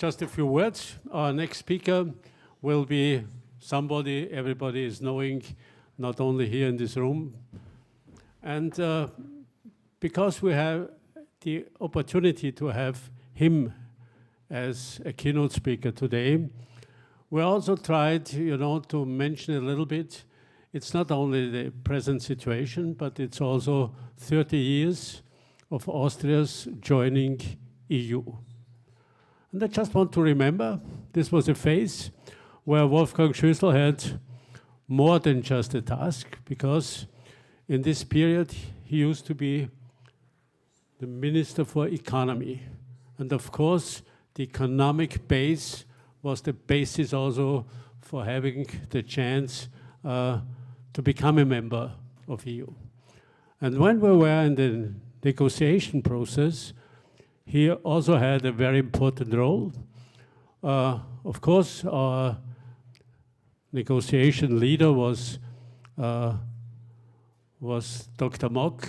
just a few words. Our next speaker will be somebody everybody is knowing, not only here in this room. And because we have the opportunity to have him as a keynote speaker today, we also tried, to mention a little bit. It's not only the present situation, but it's also 30 years of Austria's joining EU. And I just want to remember, this was a phase where Wolfgang Schüssel had more than just a task, because in this period he used to be the Minister for Economy. And of course, the economic base was the basis also for having the chance to become a member of EU. And when we were in the negotiation process, he also had a very important role. Of course, our negotiation leader was Dr. Mock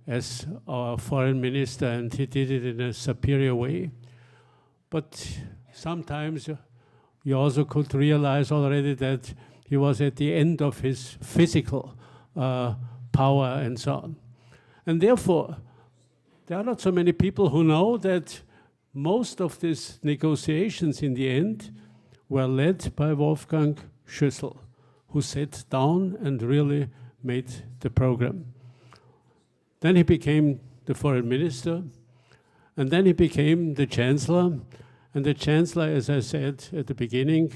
as our foreign minister, and he did it in a superior way. But sometimes you also could realize already that he was at the end of his physical power and so on. And therefore, there are not so many people who know that most of these negotiations in the end were led by Wolfgang Schüssel, who sat down and really made the program. Then he became the foreign minister, and then he became the chancellor. And the chancellor, as I said at the beginning,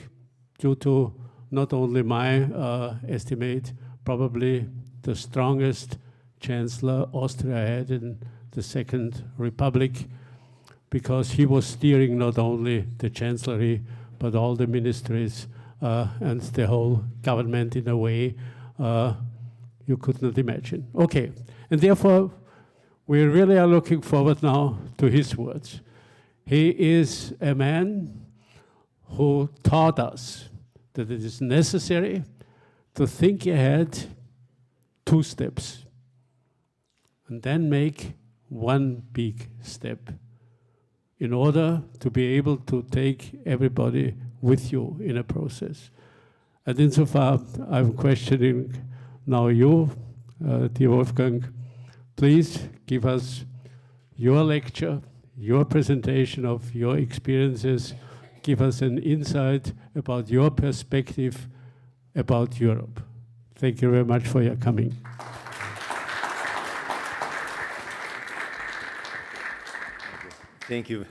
due to not only my estimate, probably the strongest chancellor Austria had in the Second Republic, because he was steering not only the chancellery, but all the ministries and the whole government in a way you could not imagine. Okay, and therefore we really are looking forward now to his words. He is a man who taught us that it is necessary to think ahead 2 steps and then make one big step in order to be able to take everybody with you in a process. And insofar, I'm questioning now you, dear Wolfgang, please give us your lecture, your presentation of your experiences, give us an insight about your perspective about Europe. Thank you very much for your coming. Thank you,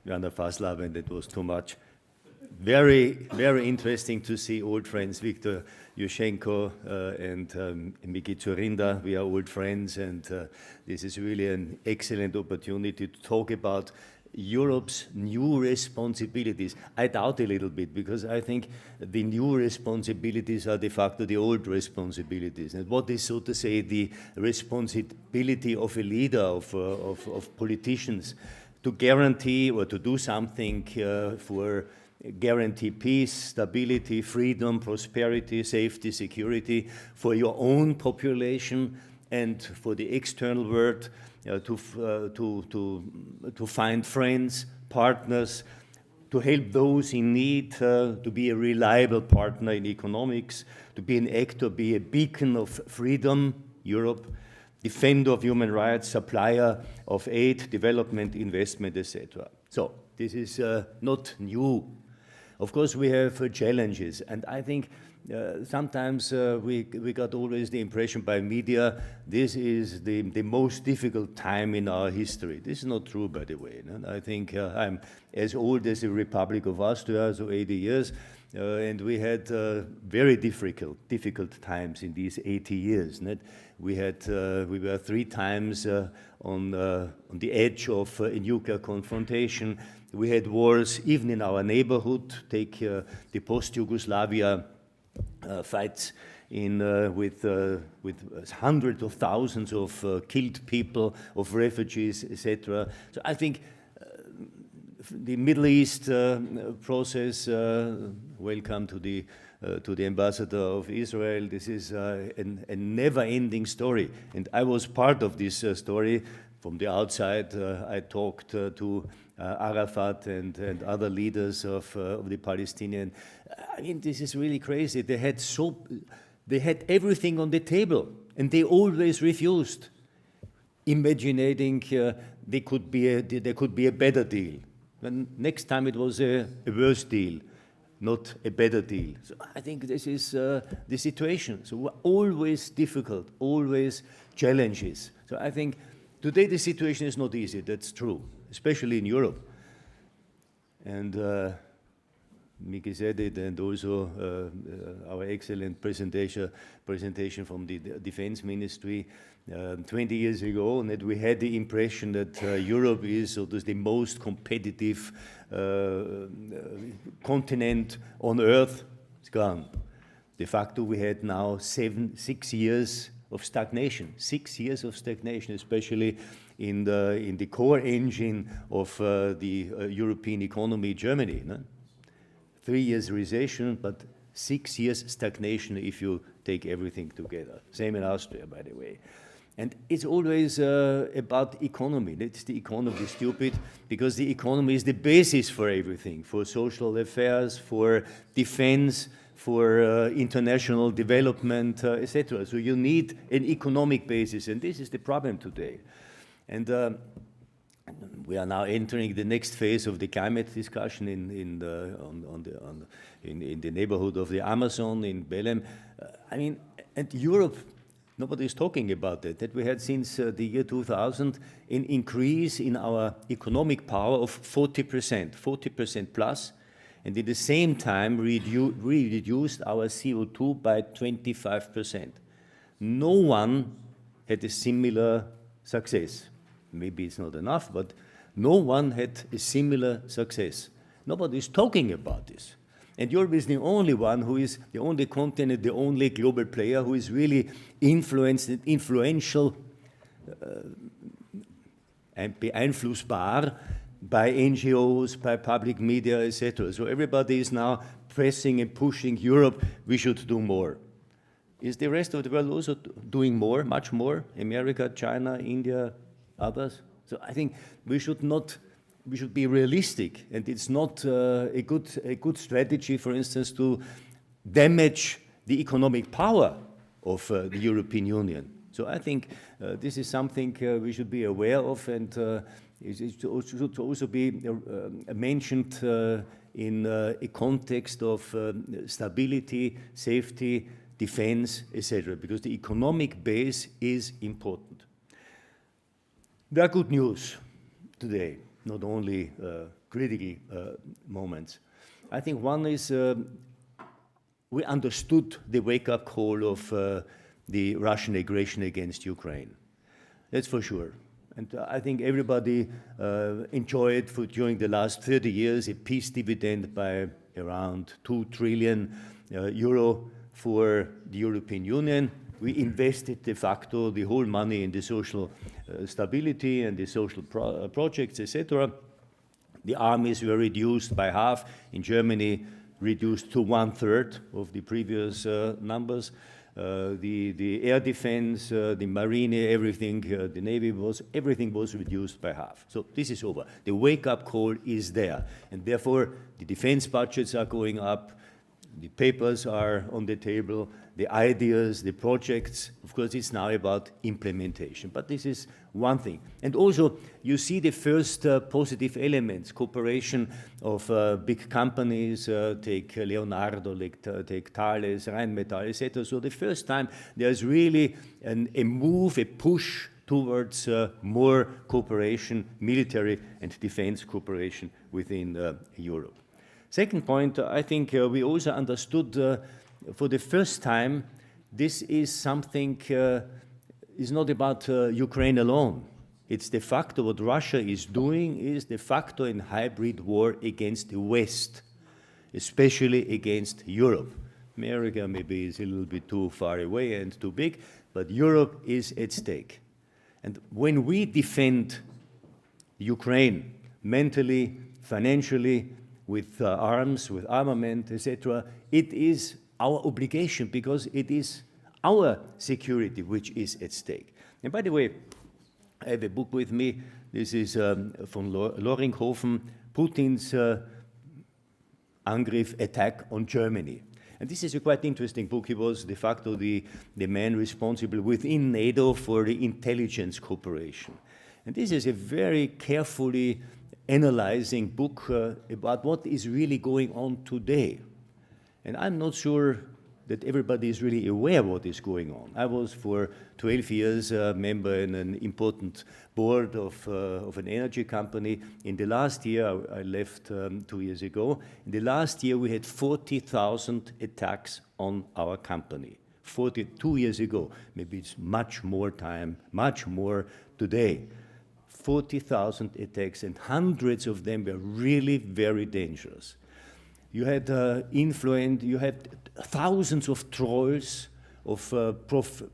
Werner Fasslabend. It was too much. Very, very interesting to see old friends, Viktor, Yushchenko, and Miki Zurinda. We are old friends, and this is really an excellent opportunity to talk about Europe's new responsibilities. I doubt a little bit, because I think the new responsibilities are de facto the old responsibilities. And what is, so to say, the responsibility of a leader, of politicians, to guarantee or to do something for guarantee peace, stability, freedom, prosperity, safety, security for your own population and for the external world, to find friends, partners, to help those in need, to be a reliable partner in economics, to be an actor, be a beacon of freedom, Europe, defender of human rights, supplier of aid, development, investment, etc. So this is not new. Of course, we have challenges, and I think sometimes we got always the impression by media this is the most difficult time in our history. This is not true, by the way. No? I think I'm as old as the Republic of Austria, so 80 years, and we had very difficult times in these 80 years. Not? We were 3 times on the edge of a nuclear confrontation. We had wars even in our neighborhood. Take the post-Yugoslavia fights with hundreds of thousands of killed people, of refugees, etc. So I think the Middle East process. Welcome to the ambassador of Israel. This is a never-ending story, and I was part of this story. From the outside, I talked to Arafat and other leaders of the Palestinian. I mean, this is really crazy. They had everything on the table, and they always refused, imagining there could be a better deal. And next time it was a worse deal, not a better deal. So I think this is the situation. So always difficult, always challenges. So I think today the situation is not easy, that's true, especially in Europe. And Miki said it, and also our excellent presentation from the Defense Ministry 20 years ago, and that we had the impression that Europe is the most competitive continent on Earth. It's gone. De facto, we had now 6 years of stagnation. 6 years of stagnation, especially in the core engine of the European economy, Germany. No? 3 years recession, but 6 years stagnation if you take everything together. Same in Austria, by the way. And it's always about economy. It's the economy stupid, because the economy is the basis for everything, for social affairs, for defense, for international development, etc. So you need an economic basis, and this is the problem today. And we are now entering the next phase of the climate discussion in the neighborhood of the Amazon in Belém. I mean, and Europe, nobody is talking about that we had since the year 2000 an increase in our economic power of 40% plus, and at the same time reduced our CO2 by 25%. No one had a similar success. Maybe it's not enough, but no one had a similar success. Nobody is talking about this. And Europe is the only one who is the only continent, the only global player who is really influential and beeinflussbar by NGOs, by public media, etc. So everybody is now pressing and pushing Europe, we should do more. Is the rest of the world also doing more, much more? America, China, India, others? So I think we should be realistic, and it's not a good strategy, for instance, to damage the economic power of the European Union. So I think this is something we should be aware of, and it should also be mentioned in a context of stability, safety, defense, etc., because the economic base is important. There are good news today, not only critical moments. I think one is we understood the wake-up call of the Russian aggression against Ukraine. That's for sure. And I think everybody enjoyed during the last 30 years a peace dividend by around 2 trillion euro for the European Union. We invested de facto the whole money in the social stability and the social projects, etc. The armies were reduced by half. In Germany, reduced to 1/3 of the previous numbers. The air defense, the marine, everything, the navy everything was reduced by half. So this is over. The wake-up call is there, and therefore the defense budgets are going up. The papers are on the table, the ideas, the projects. Of course, it's now about implementation. But this is one thing. And also, you see the first positive elements, cooperation of big companies, take Leonardo, take Thales, Rheinmetall, etc. So the first time there's really a move, a push towards more cooperation, military and defense cooperation within Europe. Second point, I think we also understood for the first time, this is something, is not about Ukraine alone. It's de facto what Russia is doing is de facto in hybrid war against the West, especially against Europe. America maybe is a little bit too far away and too big, but Europe is at stake. And when we defend Ukraine mentally, financially, with arms, with armament, etc., it is our obligation because it is our security which is at stake. And by the way, I have a book with me. This is von Loringhofen, Putin's Angriff, attack on Germany. And this is a quite interesting book. He was de facto the man responsible within NATO for the intelligence cooperation. And this is a very carefully analyzing book about what is really going on today. And I'm not sure that everybody is really aware of what is going on. I was for 12 years a member in an important board of an energy company. In the last year, I left 2 years ago. In the last year, we had 40,000 attacks on our company. 42 years ago, maybe it's much more time, much more today. 40,000 attacks, and hundreds of them were really very dangerous. You had you had thousands of trolls, of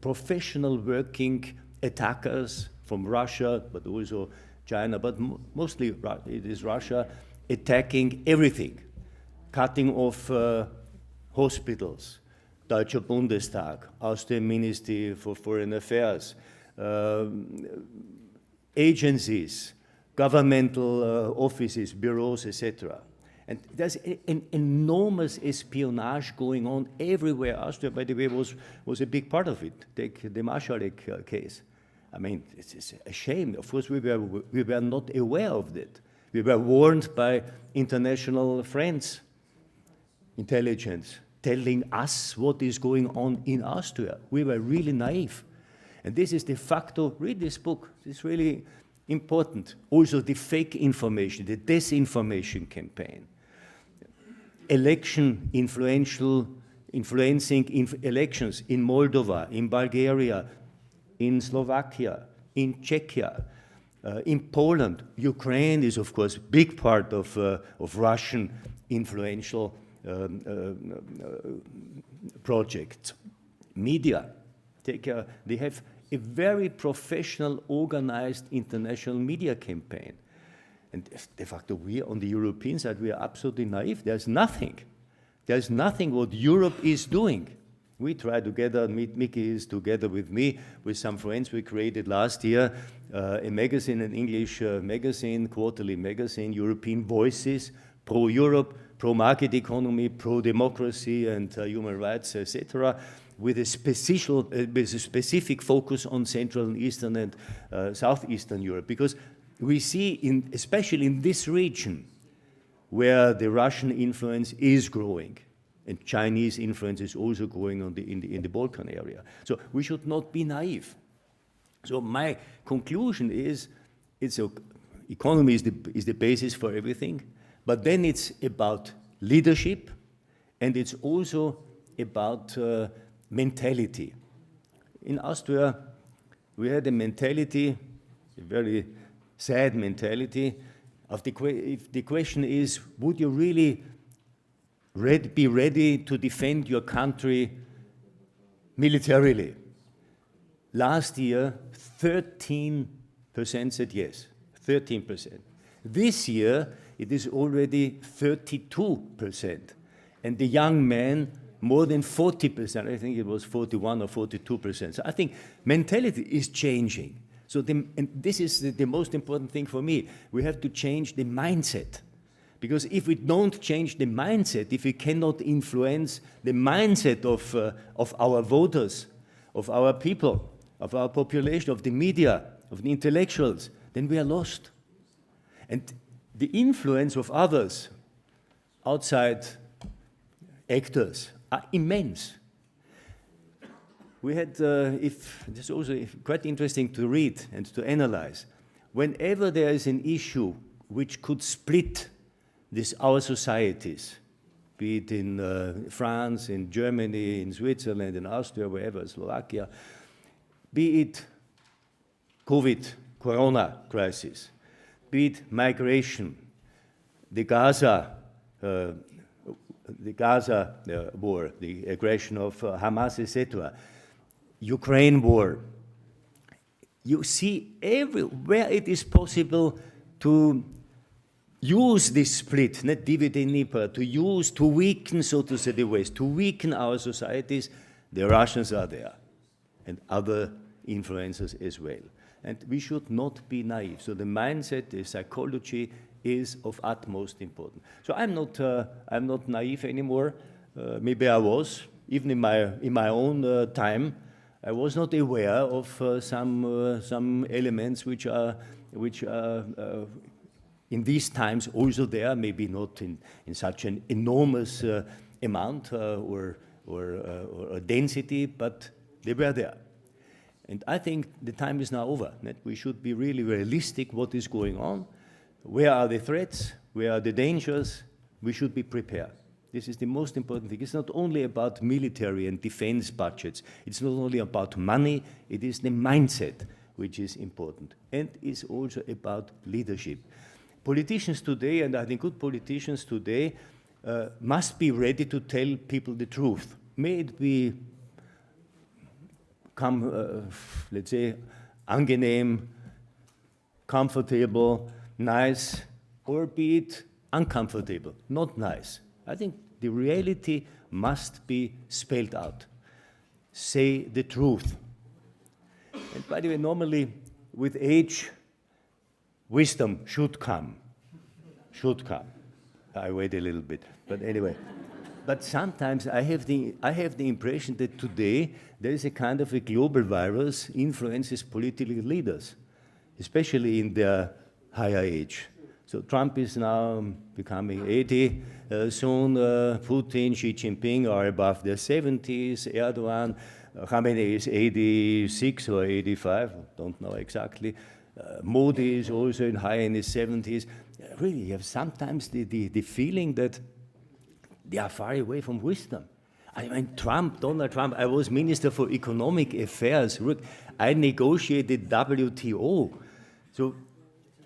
professional working attackers from Russia, but also China, but mostly it is Russia, attacking everything, cutting off hospitals, Deutscher Bundestag, Austrian Ministry for Foreign Affairs, agencies, governmental offices, bureaus, etc. And there's an enormous espionage going on everywhere. Austria, by the way, was a big part of it. Take the Marschalek case. I mean, it's a shame. Of course, we were not aware of that. We were warned by international friends, intelligence, telling us what is going on in Austria. We were really naive. And this is de facto, read this book, it's really important. Also the fake information, the disinformation campaign. Influencing elections in Moldova, in Bulgaria, in Slovakia, in Czechia, in Poland. Ukraine is, of course, a big part of Russian influential projects. Media, they have a very professional, organized international media campaign. And de facto, we on the European side, we are absolutely naive. There's nothing what Europe is doing. We try together, Mickey is together with me, with some friends, we created last year a magazine, an English magazine, quarterly magazine, European Voices, pro-Europe, pro-market economy, pro-democracy and human rights, etc., with a specific focus on Central and Eastern and Southeastern Europe. Because we see, especially in this region, where the Russian influence is growing, and Chinese influence is also growing in the Balkan area. So we should not be naive. So my conclusion is, economy is the basis for everything, but then it's about leadership, and it's also about mentality. In Austria, we had a mentality, a very sad mentality. If the question is, would you really be ready to defend your country militarily? Last year, 13% said yes, 13%. This year, it is already 32%. And the young men, more than 40%, I think it was 41 or 42%. So I think mentality is changing. So and this is the most important thing for me. We have to change the mindset. Because if we don't change the mindset, if we cannot influence the mindset of our voters, of our people, of our population, of the media, of the intellectuals, then we are lost. And the influence of others, outside actors, are immense. We had, it's also quite interesting to read and to analyze. Whenever there is an issue which could split our societies, be it in France, in Germany, in Switzerland, in Austria, wherever, Slovakia, be it COVID, Corona crisis, be it migration, the Gaza war, the aggression of Hamas, etc., Ukraine war. You see everywhere it is possible to use this split, not divide and nipper, to weaken, so to say, the West, to weaken our societies. The Russians are there, and other influencers as well. and we should not be naive. So the mindset, the psychology is of utmost importance. So I'm not naive anymore. Maybe I was, even in my own time. I was not aware of some elements which are in these times also there, maybe not in such an enormous amount or density, but they were there. And I think the time is now over. That we should be really realistic what is going on. Where are the threats? Where are the dangers? We should be prepared. This is the most important thing. It's not only about military and defense budgets. It's not only about money. It is the mindset which is important. And it's also about leadership. Politicians today, and I think good politicians today, must be ready to tell people the truth. May it be let's say, angenehm, comfortable, nice, or be it uncomfortable, not nice. I think the reality must be spelled out. Say the truth. And by the way, normally with age, wisdom should come. Should come. I wait a little bit, but anyway. But sometimes I have the impression that today there is a kind of a global virus influences political leaders, especially in their higher age. So Trump is now becoming 80 soon. Putin, Xi Jinping are above their 70s. Erdogan, Khamenei is 86 or 85, don't know exactly. Modi is also high in his 70s. Really, you have sometimes the feeling that they are far away from wisdom. I mean, Donald Trump, I was Minister for Economic Affairs. I negotiated WTO. So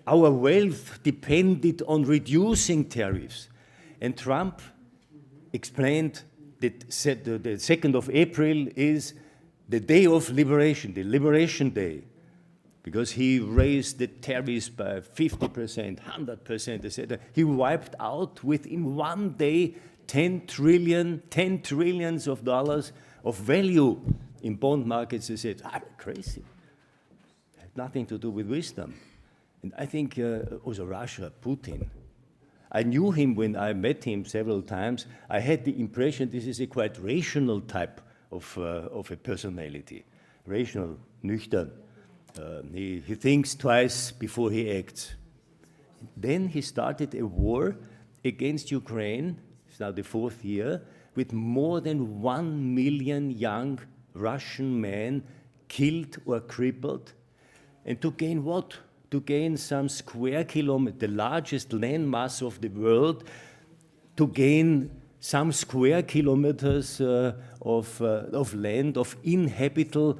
our wealth depended on reducing tariffs. And Trump explained that the 2nd of April is the day of liberation, the Liberation Day, because he raised the tariffs by 50%, 100%, etc. He wiped out within one day 10 trillions of dollars of value in bond markets. They said, I'm crazy. It had nothing to do with wisdom. And I think also Russia, Putin, I knew him when I met him several times. I had the impression this is a quite rational type of a personality. Rational, nüchtern. He thinks twice before he acts. Then he started a war against Ukraine. It's now the 4th year, with more than 1 million young Russian men killed or crippled. And to gain what? To gain some square kilometer, the largest landmass of the world, to gain some square kilometers of land, of inhabitable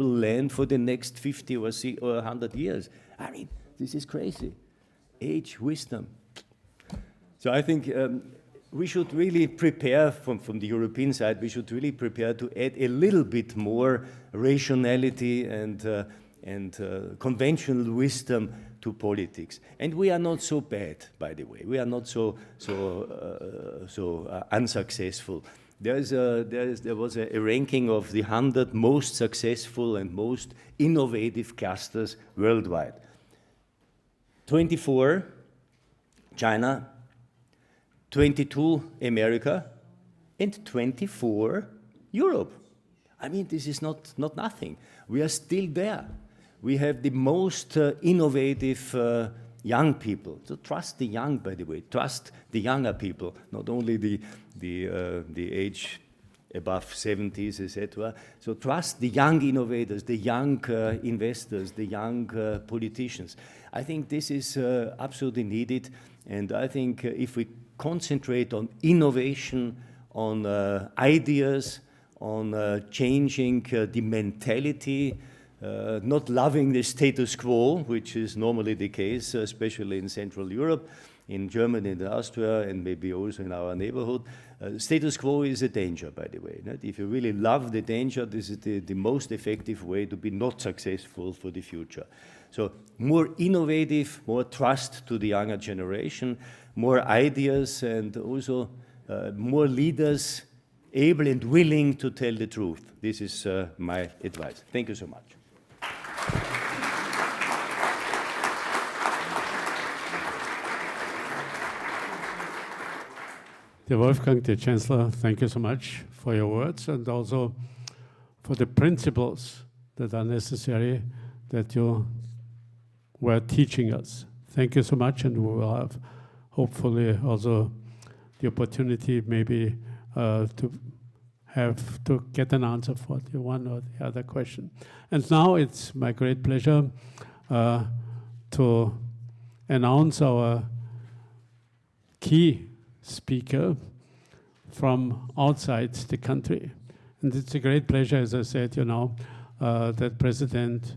land for the next 50 or 100 years. I mean, this is crazy. Age, wisdom. So I think we should really prepare, from the European side, we should really prepare to add a little bit more rationality and conventional wisdom to politics. And we are not so bad, by the way. We are not so unsuccessful. There was a ranking of the 100 most successful and most innovative clusters worldwide. 24, China, 22, America, and 24, Europe. I mean, this is not nothing. We are still there. We have the most innovative young people. So trust the young, by the way. Trust the younger people, not only the age above 70s, etc. So trust the young innovators, the young investors, the young politicians. I think this is absolutely needed. And I think if we concentrate on innovation, on ideas, on changing the mentality, not loving the status quo, which is normally the case, especially in Central Europe, in Germany and Austria, and maybe also in our neighborhood. Status quo is a danger, by the way. Right? If you really love the danger, this is the most effective way to be not successful for the future. So more innovative, more trust to the younger generation, more ideas, and also more leaders able and willing to tell the truth. This is my advice. Thank you so much. Dear Wolfgang, dear Chancellor, thank you so much for your words and also for the principles that are necessary that you were teaching us. Thank you so much, and we will have hopefully also the opportunity maybe to get an answer for the one or the other question. And now it's my great pleasure to announce our key speaker from outside the country. And it's a great pleasure, as I said, that President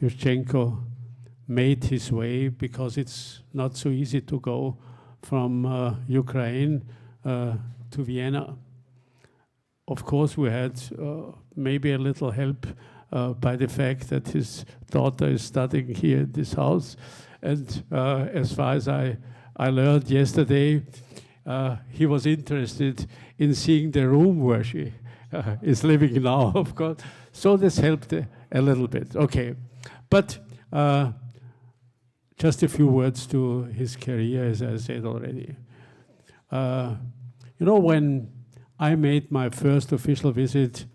Yushchenko made his way, because it's not so easy to go from Ukraine to Vienna. Of course, we had maybe a little help by the fact that his daughter is studying here in this house. And as far as I learned yesterday, he was interested in seeing the room where she is living now, of course. So this helped a little bit. Okay. But just a few words to his career, as I said already. When I made my first official visit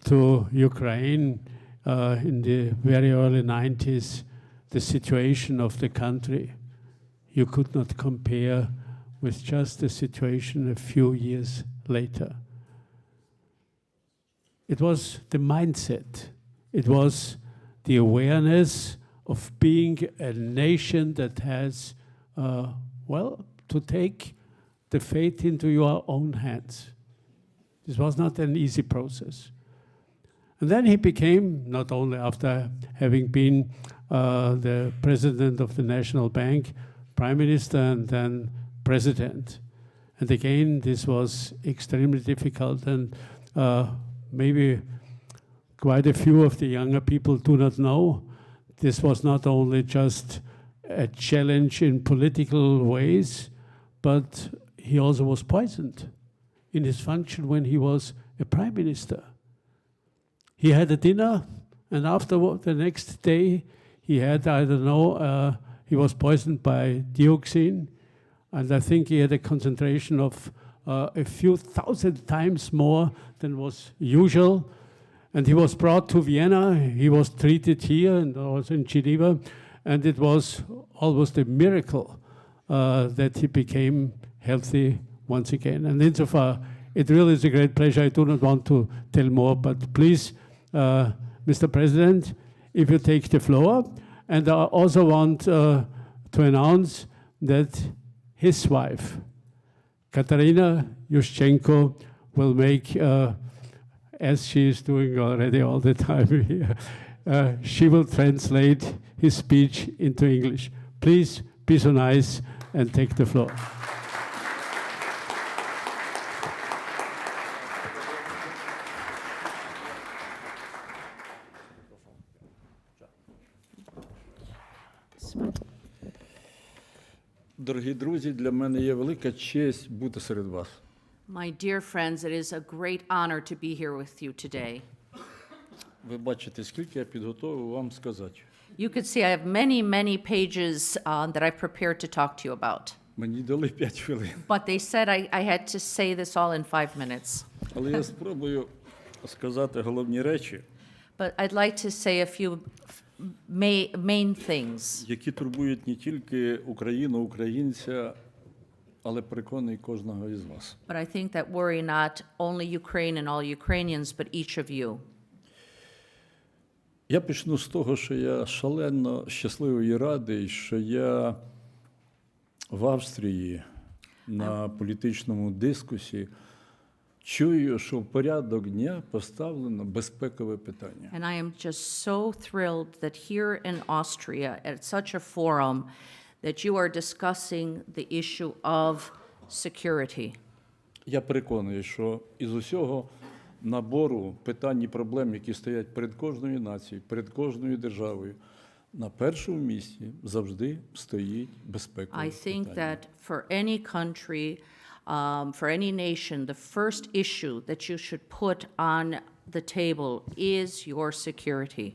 to Ukraine in the very early 90s, the situation of the country, you could not compare with just the situation a few years later. It was the mindset. It was the awareness of being a nation that has, to take the fate into your own hands. This was not an easy process. And then he became, not only after having been the president of the National Bank, prime minister, and then president. And again, this was extremely difficult, and maybe quite a few of the younger people do not know. This was not only just a challenge in political ways, but he also was poisoned in his function when he was a prime minister. He had a dinner, and after the next day, he had, he was poisoned by dioxin, and I think he had a concentration of a few thousand times more than was usual. And he was brought to Vienna. He was treated here and also in Geneva, and it was almost a miracle that he became healthy once again. And insofar, it really is a great pleasure. I do not want to tell more, but please, Mr. President, if you take the floor. And I also want to announce that his wife, Katarina Yushchenko, will make, as she is doing already all the time here, she will translate his speech into English. Please be so nice and take the floor. Дорогі друзі, для мене є велика честь бути серед вас. My dear friends, it is a great honor to be here with you today. Ви бачите, скільки я підготовив вам сказати. You could see I have many, many pages that I've prepared to talk to you about. Мені дали 5 хвилин. But they said I had to say this all in 5 minutes. Але я спробую сказати головні речі, But I'd like to say a few main things які турбують не тільки Україну, українця, але переконаний кожного із вас. but I think that worry not only Ukraine and all Ukrainians, but each of you. Я почну з того, що я шалено щасливий і радий, що я в Австрії на політичному дискусі чую, що в порядок дня поставлено безпекове питання. And I am just so thrilled that here in Austria, at such a forum, that you are discussing the issue of security. Я переконаний, що із усього набору питань і проблем, які стоять перед кожною нацією, перед кожною державою, на першому місці завжди стоїть безпекове I think питання. that for any country, for any nation, the first issue that you should put on the table is your security.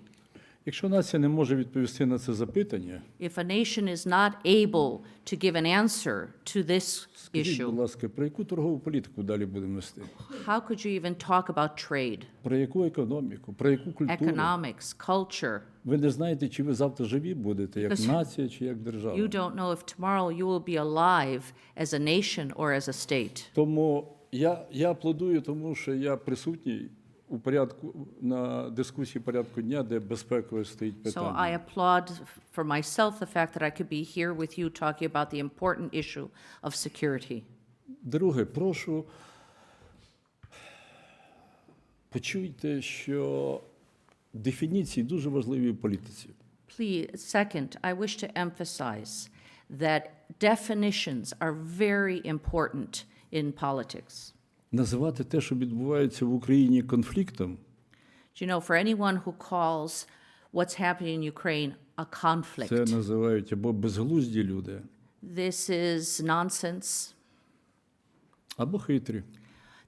Якщо нація не може відповісти на це запитання, If a nation is not able to give an answer to this скажіть, будь issue, ласка, про яку торгову політику далі будемо вести? how could you even talk about trade, Про яку економіку, про яку культуру? economics, culture? Ви не знаєте, чи ви завтра живі будете, як Because нація, чи як держава. You don't know if tomorrow you will be alive as a nation or as a state. Тому я аплодую тому, що я присутній у порядку на дискусії порядку дня, де безпекове стоїть So питання. I applaud for myself the fact that I could be here with you talking about the important issue of security. Друге, прошу, почуйте, що дефініції дуже важливі в політиці. Please, second, I wish to emphasize that definitions are very important in politics. Називати те, що відбувається в Україні, конфліктом, Do you know, for anyone who calls what's happening in Ukraine a це conflict, називають або безглузді люди, this is nonsense. або хитрі.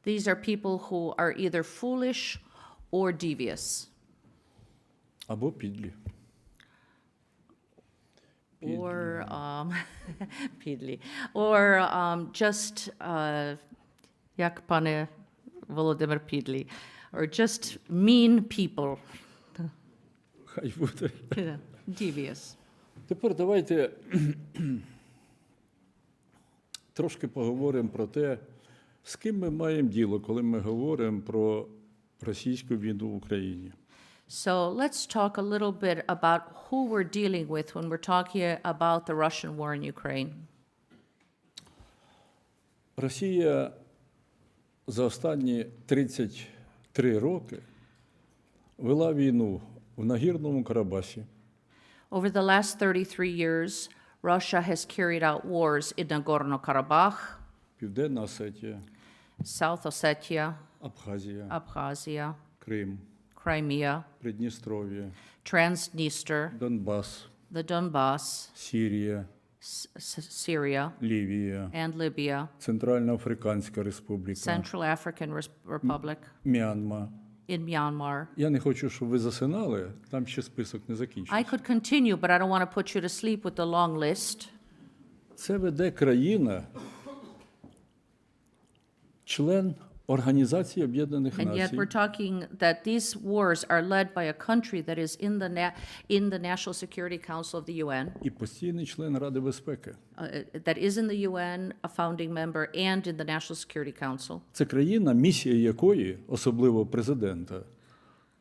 These are people who are either foolish or devious, Або підлі. or підлі, or just як пане Володимир Підлі, or just mean people, Хай буде. devious. Тепер давайте трошки поговоримо про те, з ким ми маємо діло, коли ми говоримо про російську війну в Україні. So let's talk a little bit about who we're dealing with when we're talking about the Russian war in Ukraine. Росія за останні 33 роки вела війну в Нагірному Карабасі, Over the last 33 years, Russia has carried out wars in Nagorno-Karabakh, Південна Осетія, South Ossetia, Абхазія, Abkhazia, Крим, Crimea, Придністров'я, Transnistria, Донбас, the Donbass, Сірія, Syria, Лівія, and Libya, Центральноафриканська Республіка, Central African Republic, Мьянма. in Myanmar. Я не хочу, щоб ви засинали, там ще список не закінчився. I could continue, but I don't want to put you to sleep with the long list. Це веде країна, член Організації Об'єднаних And yet Націй, we're talking that these wars are led by a country that is in the National Security Council of the UN, і постійний член Ради безпеки. that is in the UN, a founding member, and in the National Security Council. Це країна, місія якої, особливо президента,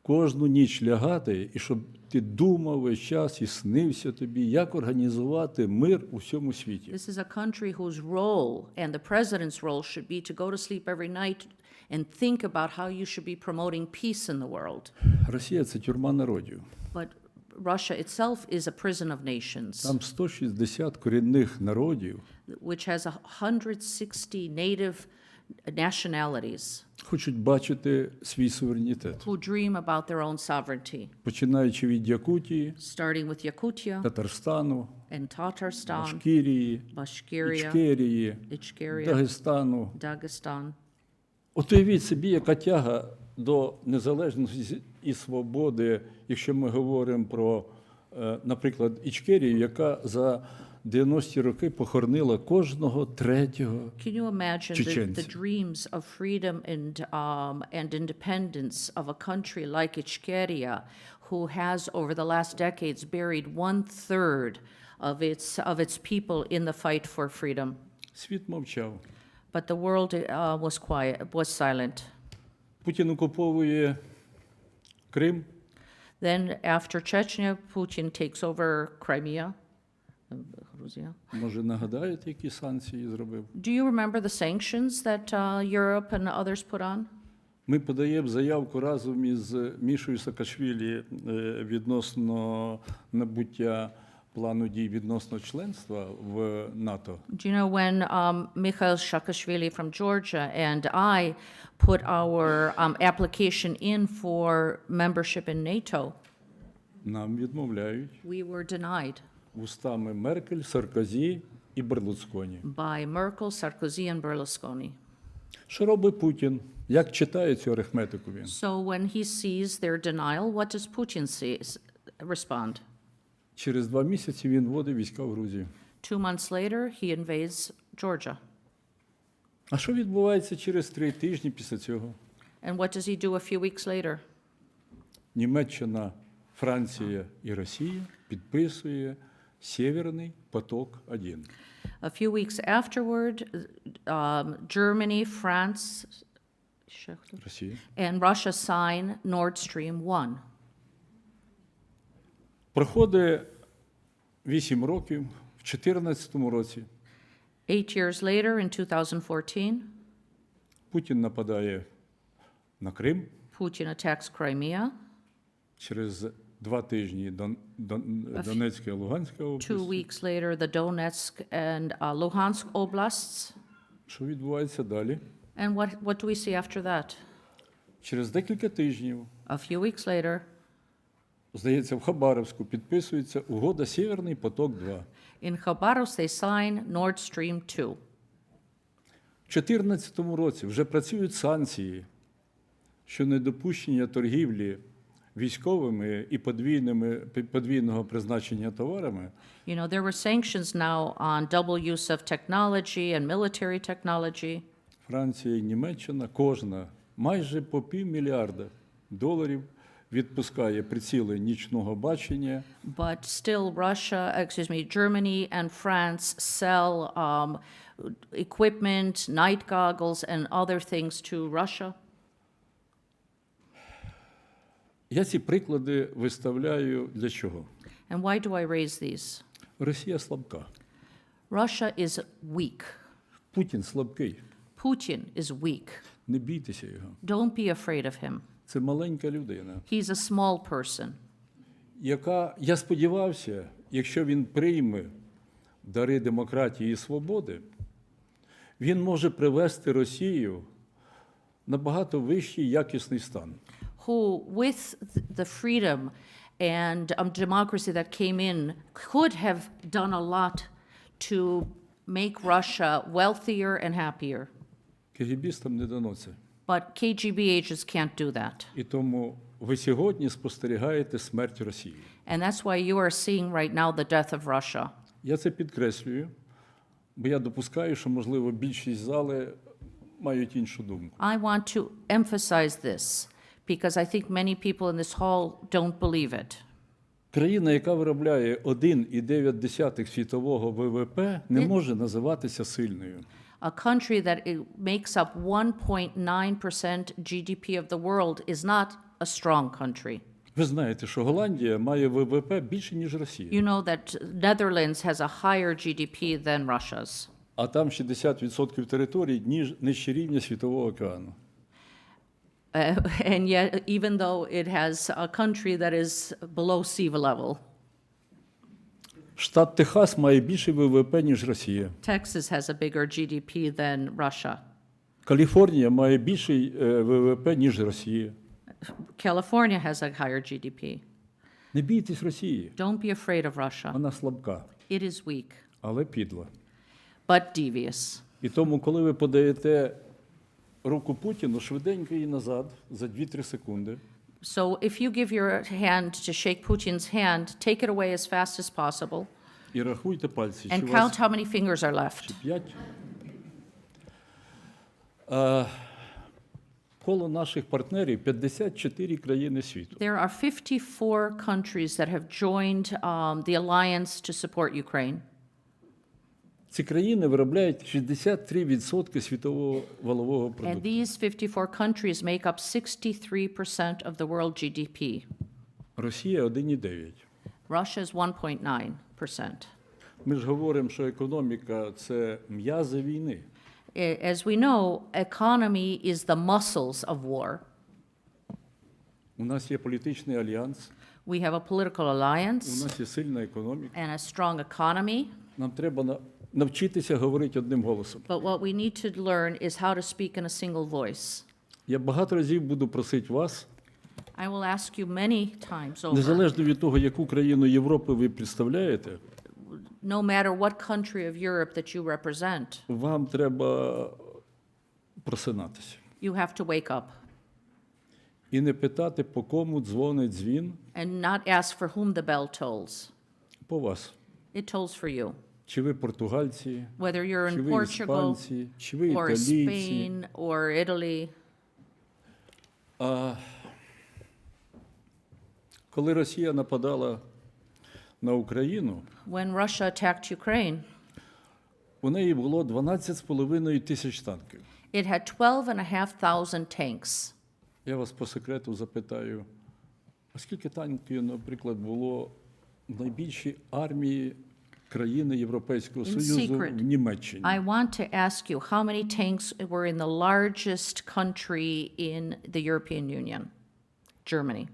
кожну ніч лягати, і щоб ти думав весь час і снився тобі, як організувати мир у всьому світі. This is a country whose role, and the president's role, should be to go to sleep every night and think about how you should be promoting peace in the world. Росія – це тюрма народів. But Russia itself is a prison of nations, Там 160 корінних народів which has 160 native nationalities хочуть бачити свій суверенітет. who dream about their own sovereignty, Починаючи від Якутії, starting with Yakutia Татарстану, and Tatarstan, Башкірії, Bashkiria, Ічкерії, Ichkeria, Дагестану. Dagestan. От уявіть собі, яка тяга до незалежності і свободи, якщо ми говоримо про, наприклад, Ічкерію, яка за 90-ті роки похоронила кожного третього Can you imagine the чеченця. dreams of freedom and independence of a country like Ichkeria, who has over the last decades buried 1/3 of its people in the fight for freedom? Світ мовчав. But the world was silent. Путін окуповує Крим, Then after Chechnya, Putin takes over Crimea, Georgia. може нагадаєте, які санкції зробив? Do you remember the sanctions that Europe and others put on? Ми подаємо заявку разом із Мішою Саакашвілі відносно набуття плану дій відносно членства в НАТО. Do you know when Mikhail Saakashvili from Georgia and I put our application in for membership in NATO, Нам відмовляють we were denied устами Меркель, Саркозі і Берлусконі. by Merkel, Sarkozy, and Berlusconi. Що робить Путін? Як читає цю арифметику він? So when he sees their denial, what does Putin respond. Через 2 місяці він вводить війська в Грузію. 2 months later, he invades Georgia. А що відбувається через 3 тижні після цього? And what does he do a few weeks later? Німеччина, Франція і Росія підписує Сєвєрний поток-1. A few weeks afterward, Germany, France, Росія. and Russia sign Nord Stream 1. Проходить 8 років, в 2014 році 8 years later, in 2014, Путін нападає на Крим, Putin attacks Crimea. через 2 тижні Донецька і Луганська 2 область. weeks later, the Donetsk and Luhansk oblasts. Що відбувається далі? And what do we see after that? Через декілька тижнів, A few weeks later, здається, в Хабаровську підписується угода Сєвєрний поток-2. in Khabarovsk, they sign Nord Stream 2. В 2014 році вже працюють санкції, що недопущення торгівлі військовими і подвійного призначення товарами You know, there were sanctions now on double use of technology and military technology. Франція і Німеччина кожна майже по $500 мільярда відпускає приціли нічного бачення. But still, Germany and France sell equipment, night goggles, and other things to Russia. Я ці приклади виставляю для чого? And why do I raise these? Росія слабка. Russia is weak. Путін слабкий. Putin is weak. Не бійтеся його. Don't be afraid of him. Це маленька людина, He's a small person. яка, я сподівався, якщо він прийме дари демократії і свободи, він може привести Росію на набагато вищий якісний стан. Who, with the freedom and democracy that came in, could have done a lot to make Russia wealthier and happier. КГБістам не дано це. But KGB agents can't do that. І тому ви сьогодні спостерігаєте смерть Росії. And that's why you are seeing right now the death of Russia. Я це підкреслюю, бо я допускаю, що, можливо, більшість зали мають іншу думку. I want to emphasize this because I think many people in this hall don't believe it. Країна, яка виробляє 1,9 світового ВВП, не може називатися сильною. A country that makes up 1.9% GDP of the world is not a strong country. Ви знаєте, що Голландія має ВВП більше, ніж Росія. You know that Netherlands has a higher GDP than Russia's. А там 60% територій нижче рівня Світового океану. And yet, even though it has a country that is below sea level. Штат Техас має більше ВВП, ніж Росія. Texas has a bigger GDP than Russia. Каліфорнія має більший ВВП, ніж Росія. California has a higher GDP. Не бійтесь Росії. Don't be afraid of Russia. Вона слабка, It is weak, але підла. but devious. І тому, коли ви подаєте руку Путіну, швиденько її назад за 2-3 секунди. So if you give your hand to shake Putin's hand, take it away as fast as possible І рахуйте пальці, чи and у count вас how many fingers are left. 5. Коло наших партнерів 54 країни світу. There are 54 countries that have joined the alliance to support Ukraine. Ці країни виробляють 63% світового валового And продукту. these 54 countries make up 63% of the world GDP. Росія 1,9. Russia is 1.9%. Ми ж говоримо, що економіка – це м'язи війни. As we know, economy is the muscles of war. У нас є політичний альянс, We have a political у alliance нас є сильна економіка. and a strong economy, Нам треба навчитися говорити одним голосом. but what we need to learn is how to speak in a single voice. Я багато разів буду просити вас, I will ask you many times over, незалежно від того, яку країну Європи ви представляєте, no matter what country of Europe that you represent, вам треба просинатися. you have to wake up. і не питати, по кому дзвонить дзвін, and not ask for whom the bell tolls. по вас. It tolls for you. Чи ви португальці, Whether you're чи in ви Portugal іспанці, чи ви or італійці. Spain or Italy. Коли Росія нападала на Україну, When Russia attacked Ukraine, у неї було 12,5 тисяч танків. it had 12,500 tanks. Я вас по секрету запитаю, а скільки танків, наприклад, було в найбільшій армії країни Європейського In Союзу secret, в Німеччині? I want to ask you how many tanks were in the largest country in the European Union? Germany.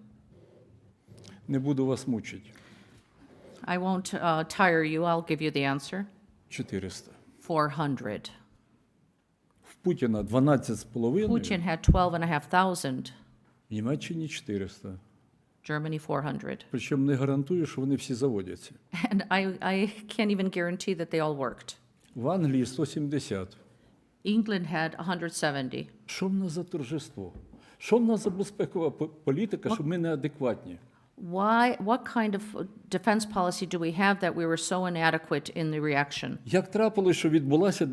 Не буду вас мучити. I won't tire you. I'll give you the answer. 400. 400. В Путіна 12,5, Putin had 12,500. в Німеччині 400. Germany 400. Причому не гарантую, що вони всі заводяться. And I can't even guarantee that they all worked. В Англії 170. England had 170. Що в нас за торжество? Що в нас за безпекова політика, що ми неадекватні? What kind of defense policy do we have that we were so inadequate in the reaction? Як трапилось, що відбулася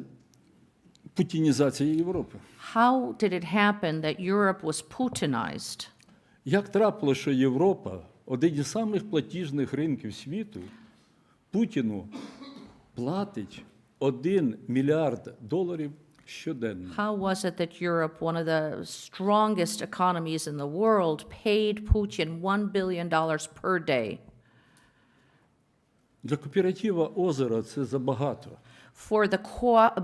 путінізація Європи? How did it happen that Europe was Putinized? Як трапилось, що Європа, один із самих платіжних ринків світу, Путіну платить $1 мільярд щоденно? How was it that Europe, one of the strongest economies in the world, paid Putin $1 billion per day? Для кооператива «Озеро» це забагато. For the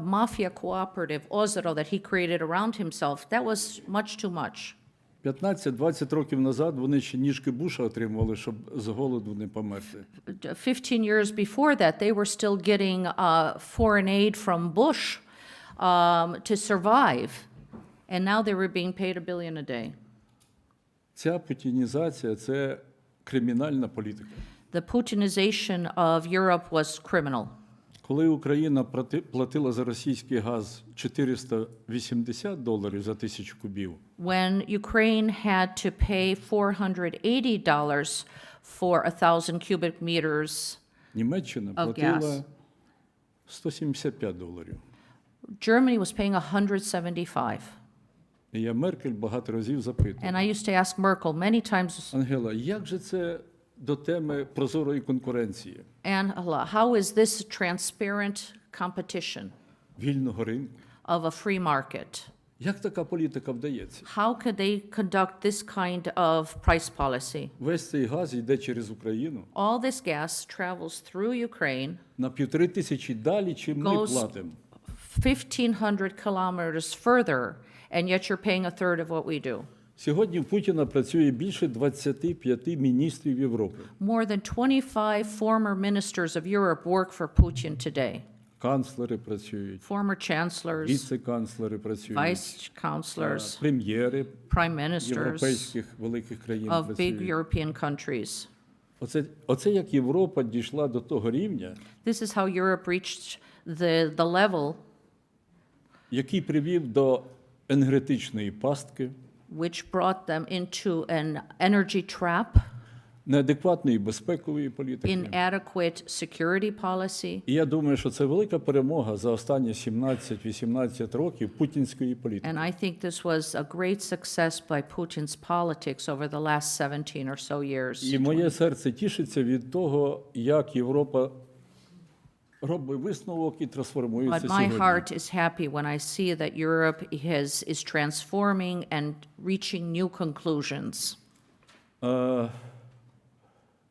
mafia cooperative Ozero that he created around himself, that was much too much. 15-20 років назад вони ще ніжки Буша отримували, щоб з голоду не померти. 15 years before that, they were still getting foreign aid from Bush to survive, and now they were being paid $1 billion a day. Ця путінізація – це кримінальна політика. The Putinization of Europe was criminal. Коли Україна платила за російський газ $480 за 1000 кубів, When Ukraine had to pay $480 for 1,000 cubic meters, Німеччина Of платила gas. $175. Germany was paying 175. І я Меркель багато разів запитував: And I used to ask Merkel many times, Ангела, як же це до теми прозорої конкуренції, Angela, how is this a transparent competition вільного ринку? of a free market? Як така політика вдається? How could they conduct this kind of price policy? Весь цей газ йде через Україну. All this gas travels through Ukraine, На 1500 далі, чим ми Goes- платимо. 1,500 kilometers further, and yet you're paying a third of what we do. Сьогодні в Путіна працює більше 25 міністрів Європи. More than 25 former ministers of Europe work for Putin today. Канцлери працюють, Former chancellors, віце-канцлери працюють, vice chancellors, прем'єри prime ministers європейських великих країн of big працюють. European countries. Оце як Європа дійшла до того рівня, This is how Europe reached the level який привів до енергетичної пастки, which brought them into an energy trap, неадекватної безпекової політики. inadequate security policy. І я думаю, що це велика перемога за останні 17-18 років путінської політики. And I think this was a great success by Putin's politics over the last 17 or so years. І моє серце тішиться від того, як Європа робить висновок і трансформується But my сьогодні. heart is happy when I see that Europe is transforming and reaching new conclusions.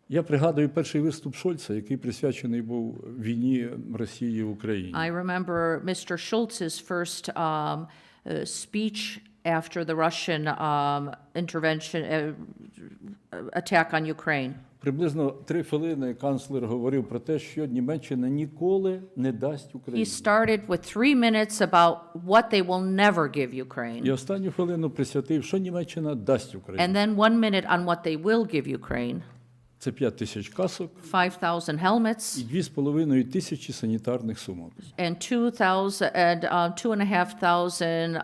Я пригадую перший виступ Шольца, який присвячений був війні Росії в Україні. I remember Mr. Schulz's first speech after the Russian intervention, attack on Ukraine. Приблизно 3 хвилини канцлер говорив про те, що Німеччина ніколи не дасть He Україні. started with 3 minutes about what they will never give Ukraine, І останню хвилину присвятив, що Німеччина дасть Україні. and then 1 minute on what they will give Ukraine. Це 5000 касок 5,000 helmets і 2500 санітарних сумок. and 2,500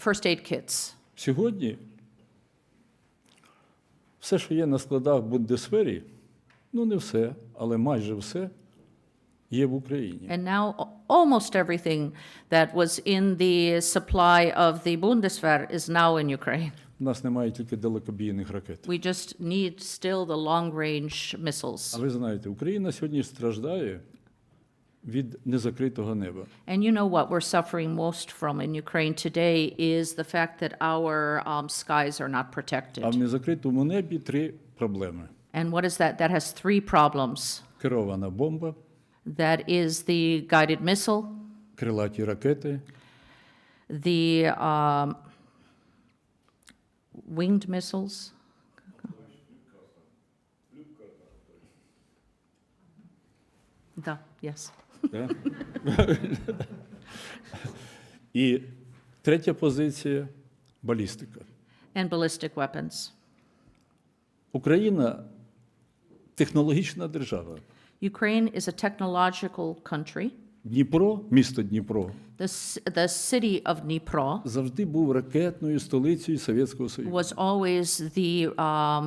first aid kits. Сьогодні Все, що є на складах Бундесвері, ну не все, але майже все, є в Україні. And now almost everything that was in the supply of the Bundeswehr is now in Ukraine. У нас немає тільки далекобійних ракет. We just need still the long-range А missiles. ви знаєте, Україна сьогодні страждає від незакритого неба. And you know what we're suffering most from in Ukraine today is the fact that our skies are not А в protected. незакритому небі 3 проблеми. And what is that? That has three problems. Керована бомба, That is the guided missile, крилаті ракети the winged missiles. Да, yes. Да? І третя позиція – балістика. And ballistic weapons. Україна – технологічна держава. Ukraine is a technological country. Дніпро, місто Дніпро, The city of Dnipro завжди був ракетною столицею Совєтського Союзу. was always the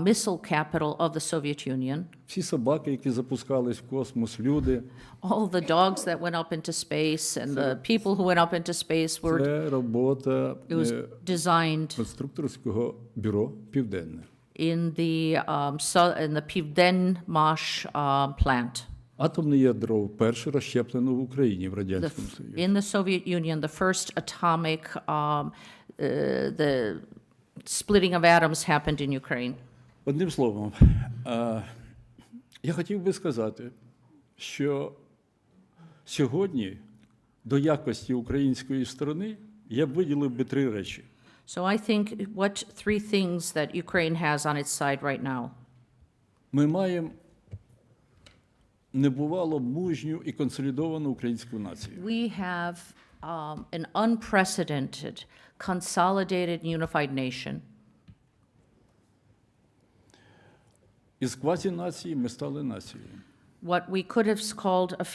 missile capital of the Soviet Union. Всі собаки, які запускались в космос, люди All the dogs that went up into space and the people who went up into space were, це робота it was designed конструкторського бюро «Південне». in the Pivden-Mash plant. Атомне ядро вперше розщеплено в Україні, в Радянському Союзі. In the Soviet Union, the first atomic, the splitting of atoms happened in Ukraine. Одним словом, я хотів би сказати, що сьогодні до якості української сторони я б виділив би 3 речі. So I think what 3 things that Ukraine has on its side right now. Ми маємо небувало мужню і консолідовану українську націю. We have an unprecedented, consolidated, unified nation. Із квазінації ми стали нацією. What we could have called a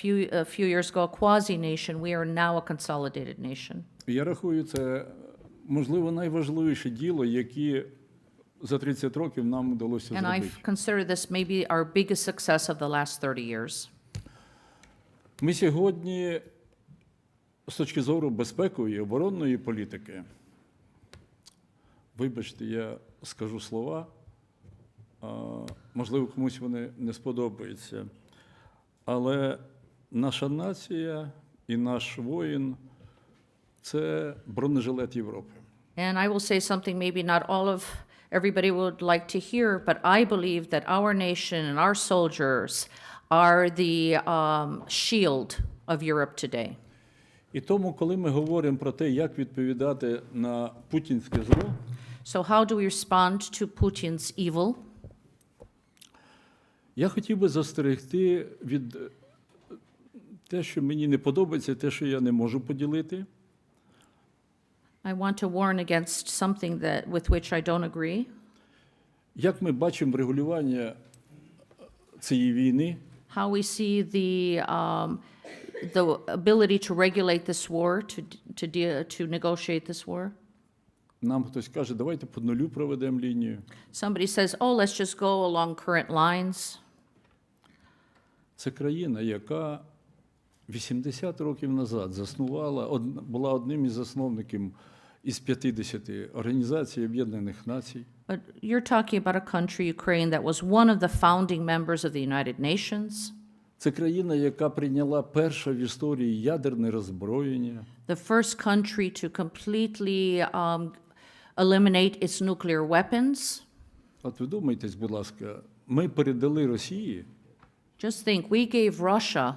few years ago a quasi-nation, we are now a consolidated nation. Я рахую, це, можливо, найважливіше діло, яке за 30 років нам вдалося And зробити. I consider this maybe our biggest success of the last 30 years. Ми сьогодні, з точки зору безпекової, оборонної політики, вибачте, я скажу слова, можливо, комусь вони не сподобаються, але наша нація і наш воїн – це бронежилет Європи. And I will say something maybe not all of everybody would like to hear, but I believe that our nation and our soldiers are the shield of Europe today. І тому, коли ми говоримо про те, як відповідати на путінське зло, So how do we respond to Putin's evil? я хотів би застерегти від те, що мені не подобається, те, що я не можу поділити. I want to warn against something with which I don't agree. Як ми бачимо регулювання цієї війни, How we see the ability to regulate this war, to negotiate this war. нам хтось каже, давайте по нулю проведемо лінію. Somebody says, oh, let's just go along current lines. Це країна, яка 80 років назад заснувала, була одним із засновників із 50 Організації Об'єднаних Націй. But you're talking about a country, Ukraine, that was one of the founding members of the United Nations. Це країна, яка прийняла перше в історії ядерне роззброєння. The first country to completely eliminate its nuclear weapons. От ви думаєтесь, будь ласка, ми передали Росії Just think, we gave Russia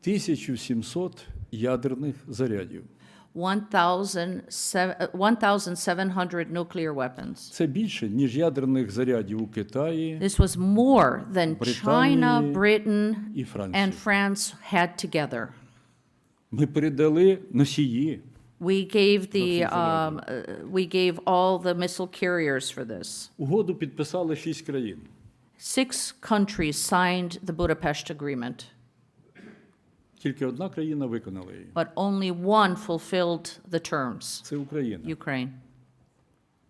1700 ядерних зарядів. 1,700 nuclear weapons. Це більше, ніж ядерних зарядів у Китаї This was more than China, Британії Britain, і Франції. and France had together. Ми передали носії. We gave all the missile carriers for this. Угоду підписали 6 країн. 6 countries signed the Budapest Agreement, Тільки одна країна виконала її. but only one fulfilled the terms, Це Україна. Ukraine.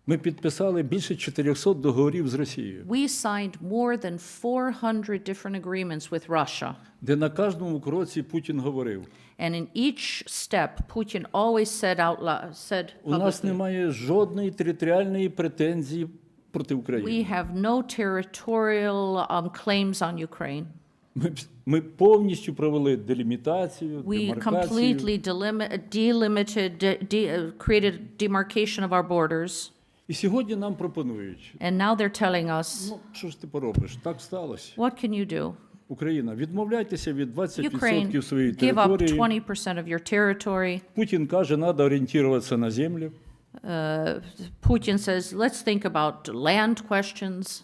Ми підписали більше 400 договорів з Росією, We signed more than 400 different agreements with Russia. де на кожному кроці Путін говорив: And in each step, Putin always said у нас publicly, немає жодної територіальної претензії проти we України. have no territorial claims on Ukraine. Ми повністю провели делімітацію, We демаркацію. completely created demarcation of our borders. І сьогодні нам пропонують: And now they're telling us, ну, що ж ти поробиш? Так сталося. what can you do? Україна, відмовляйтеся від Ukraine, 20% своєї give up території. 20% of your territory. Путін каже, треба орієнтуватися на землю. Putin says, let's think about land questions.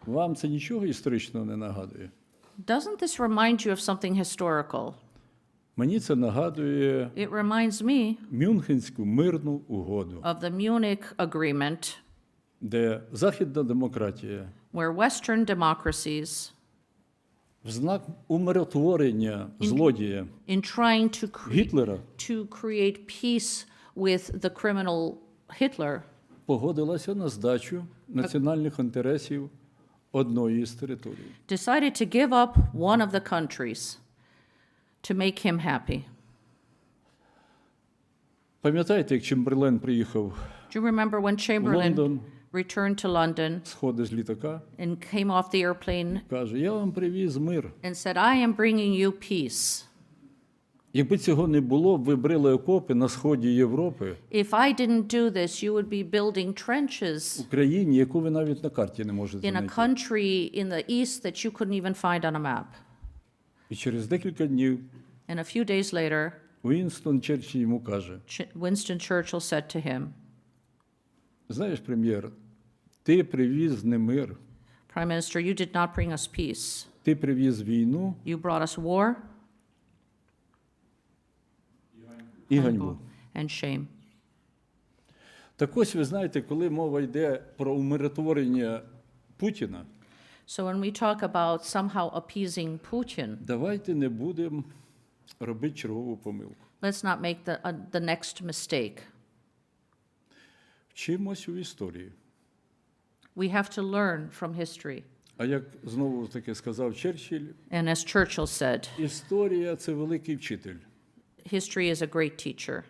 Вам це нічого історичного не нагадує? Doesn't this remind you of something historical? Мені це нагадує It reminds me Мюнхенську мирну угоду, of the Munich Agreement, де західна демократія where Western democracies, в знак умиротворення злодія in trying Гітлера to create peace with the criminal Hitler, погодилася на здачу національних інтересів одної з територій. decided to give up one of the countries to make him happy. Пам'ятаєте, як Чемберлен приїхав Do you remember when в Chamberlain Лондон, returned to London сходить з літака, and came off the airplane каже: я вам привіз мир. and said, I am bringing you peace. Якби цього не було, ви брили окопи на сході Європи, If I didn't do this, you would be building trenches в країні, яку ви навіть на карті не можете in a знайти. country in the east that you couldn't even find on a map. І через декілька днів And a few days later, Уінстон Черчилль йому каже: Winston Churchill said to him, знаєш, прем'єр, ти привіз не мир, Prime Minister, you did not bring us peace. ти привіз війну You brought us war і ганьбу. and shame. Так ось, ви знаєте, коли мова йде про умиротворення Путіна, So when we talk about somehow appeasing Putin, давайте не будемо робити чергову помилку. let's not make the next mistake. Вчимось у історії. We have to learn from history. А як знову таки сказав Черчилль, And as Churchill said, історія – це великий вчитель. history is a great teacher.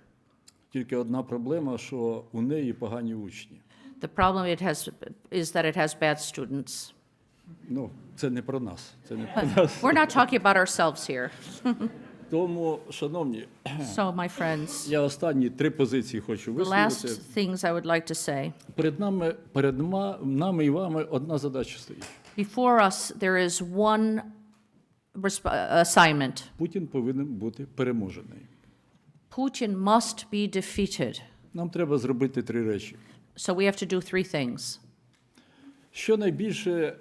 Тільки одна проблема, що у неї погані учні. The problem is that it has bad students. Ну, це не про нас. Це не про нас. We're not talking about ourselves here. Тому, шановні, So, my friends, я останні 3 позиції хочу the висловити. last things I would like to say. Перед нами і вами одна задача стоїть. Before us, there is one assignment. Путін повинен бути переможений. Putin must be defeated. Нам треба зробити 3 речі. So we have to do 3 things. Що найбільше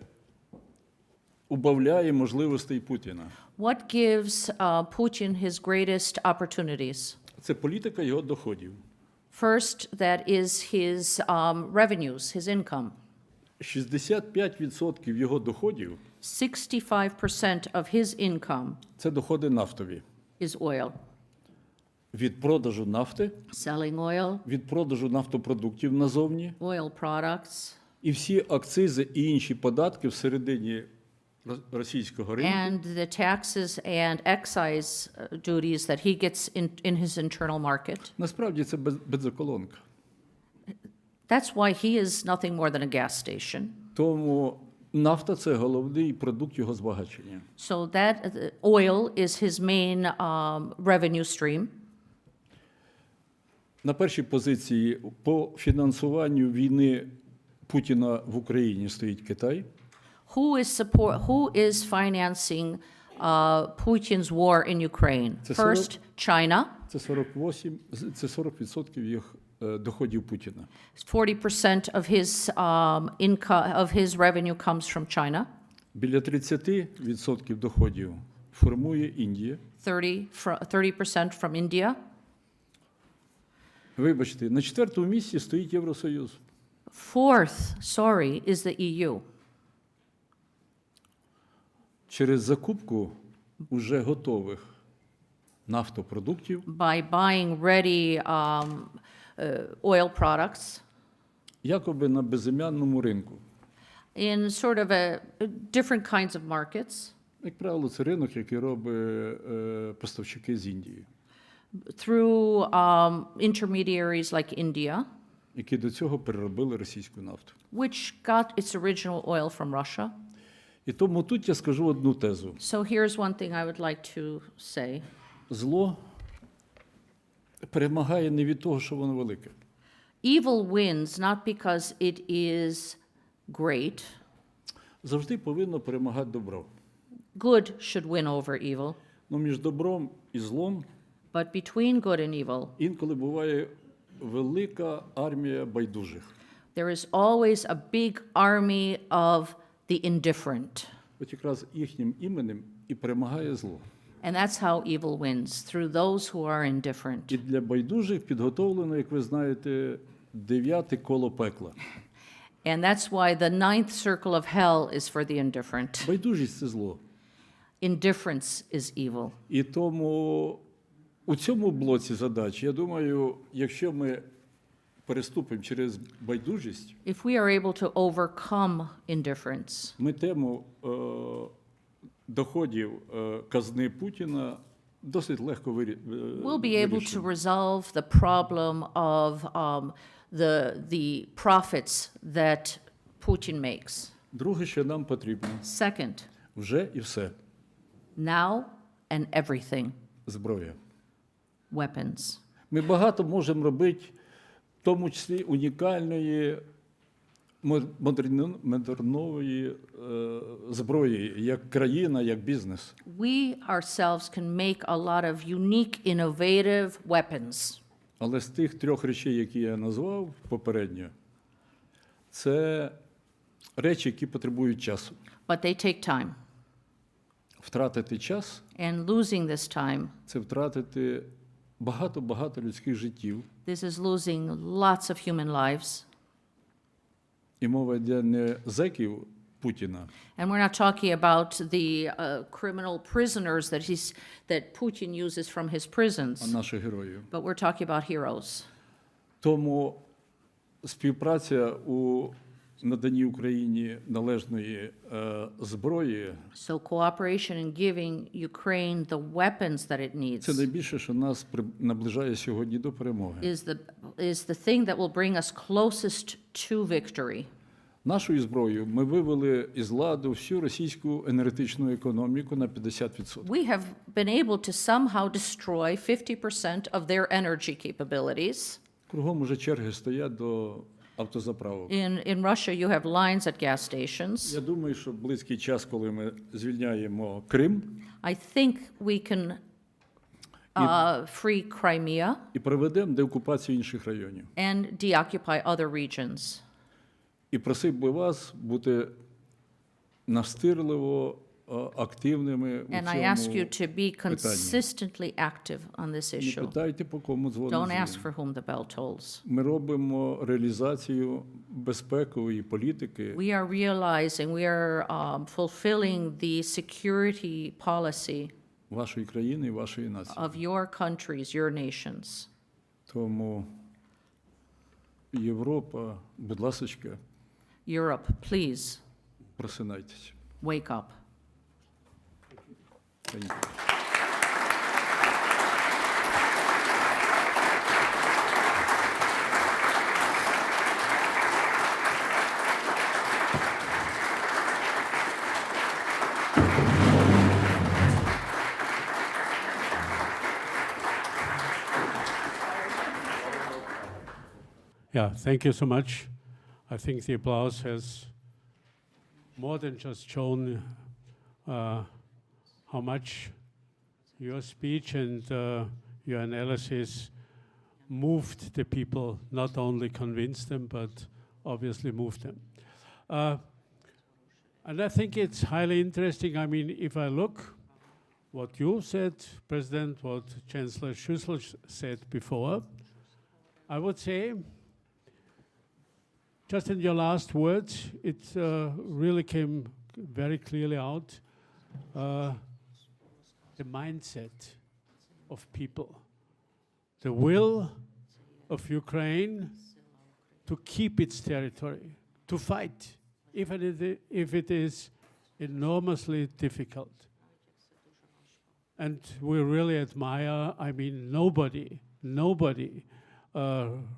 убавляє можливостей Путіна? What gives Putin his greatest opportunities? Це політика його доходів. First, that is his revenues, his income. 65% його доходів 65% of his income – це доходи нафтові. is oil. Від продажу нафти, Selling oil, від продажу нафтопродуктів назовні, oil products, і всі акцизи і інші податки всередині російського ринку and the taxes and excise duties that he gets in his internal market. насправді це бензоколонка. That's why he is nothing more than a gas station. Тому нафта – це головний продукт його збагачення. So that oil is his main revenue stream. На першій позиції по фінансуванню війни Путіна в Україні стоїть Китай. Who is financing Putin's war in Ukraine? First, China. Це 40% їх доходів Путіна. 40% of his income of his revenue comes from China. Біля 30% доходів формує Індія. 30% from India. Вибачте, на 4-му місці стоїть Євросоюз. Fourth, is the EU. Через закупку уже готових нафтопродуктів By buying ready oil products, якоби на безім'янному ринку. in sort of different kinds of markets Як правило, це ринок, який робить поставщики з Індії, through intermediaries like India, які до цього переробили російську нафту. which got its original oil from Russia. І тому тут я скажу одну тезу. So here's one thing I would like to say. Зло перемагає не від того, що воно велике. Evil wins not because it is great. Завжди повинно перемагати добро. Good should win over evil. Ну, між добром і злом But between good and evil, інколи буває велика армія байдужих. there is always a big army of the indifferent. От якраз їхнім іменем і перемагає зло. And that's how evil wins, through those who are І indifferent. для байдужих підготовлено, як ви знаєте, 9-те коло пекла. And that's why the 9th circle of hell is for the indifferent. Байдужість – це зло. Indifference is evil. І тому у цьому блоці задач, я думаю, якщо ми переступимо через байдужість, If we are able to overcome indifference, ми тему доходів казни Путіна досить легко we'll be able to вирішимо. resolve the problem of the profits that Putin makes. Друге, що нам потрібно, Second, вже і все, now and everything, зброя. weapons. Ми багато можемо робити, в тому числі унікальної модернової зброї, як країна, як бізнес. We ourselves can make a lot of unique, innovative weapons. Але з тих 3 речей, які я назвав попередньо, це речі, які потребують часу. But they take time. Втратити час And losing this time, – це втратити багато людських життів. this is losing lots of human lives. І мова йде не зеків Путіна, And we're not talking about the criminal prisoners that Putin uses from his а prisons, наших героїв. but we're talking about heroes. Тому співпраця у наданні Україні належної зброї So cooperation in giving Ukraine the weapons that it – needs це найбільше, що нас наближає сьогодні до перемоги. is the thing that will bring us closest to victory. Нашою зброєю ми вивели із ладу всю російську енергетичну економіку на 50%. We have been able to somehow destroy 50% of their energy capabilities. Кругом уже черги стоять до автозаправок. In Russia, you have lines at gas stations. Я думаю, що близький час, коли ми звільняємо Крим I think we can free Crimea і проведемо деокупацію інших районів. and deoccupy other regions. І просив би вас бути настирливо активними у And I ask you цьому to be питанні. consistently active on this Не issue. питайте, по кому Don't дзвонить. ask for whom the bell tolls. Ми робимо реалізацію безпекової політики We are realizing, we are fulfilling the security policy вашої країни і вашої нації. of your countries, your nations. Тому Європа, будь ласочка, Europe, please просинайтеся. wake up. Thank you. Yeah, thank you so much. I think the applause has more than just shown how much your speech and your analysis moved the people, not only convinced them, but obviously moved them. And I think it's highly interesting. I mean, if I look what you said, President, what Chancellor Schüssel said before, I would say, just in your last words, it really came very clearly out, the mindset of people, the will of Ukraine to keep its territory, to fight, even if it is enormously difficult. And we really admire, I mean, nobody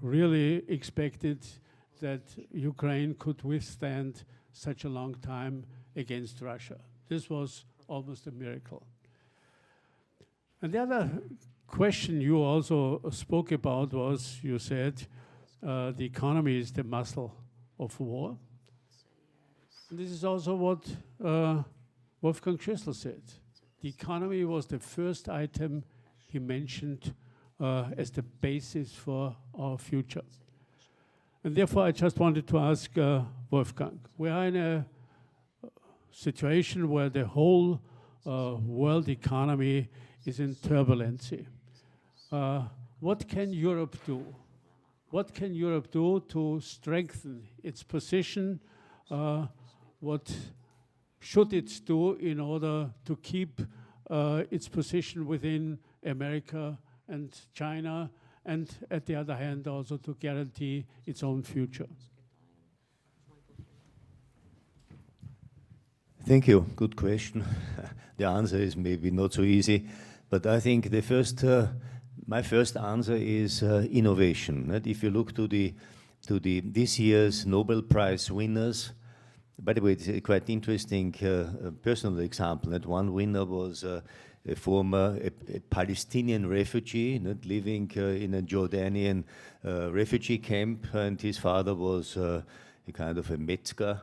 really expected that Ukraine could withstand such a long time against Russia. This was almost a miracle. And the other question you also spoke about was, you said, the economy is the muscle of war. And this is also what Wolfgang Schüssel said. The economy was the first item he mentioned as the basis for our future. And therefore, I just wanted to ask Wolfgang, we are in a situation where the whole world economy is in turbulency. What can Europe do? What can Europe do to strengthen its position? What should it do in order to keep its position within America and China, and at the other hand also to guarantee its own future? Thank you. Good question. The answer is maybe not so easy, but I think the first, my first answer is innovation. Right? If you look to this year's Nobel Prize winners, by the way, it's a quite interesting personal example. That one winner was a former Palestinian refugee, living in a Jordanian refugee camp, and his father was a kind of a Metzger,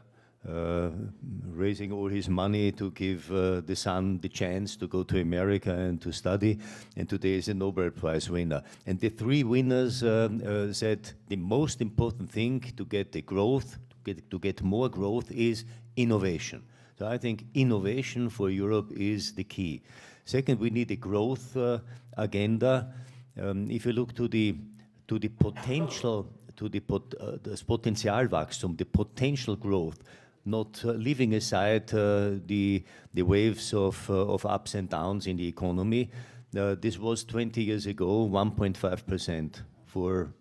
raising all his money to give the son the chance to go to America and to study, and today is a Nobel Prize winner. And the three winners said the most important thing to get the growth, to get more growth, is innovation. So I think innovation for Europe is the key. Second, we need a growth agenda. If you look to the potential, das Potenzialwachstum, the potential growth, not leaving aside the waves of ups and downs in the economy. This was 20 years ago, 1.5% for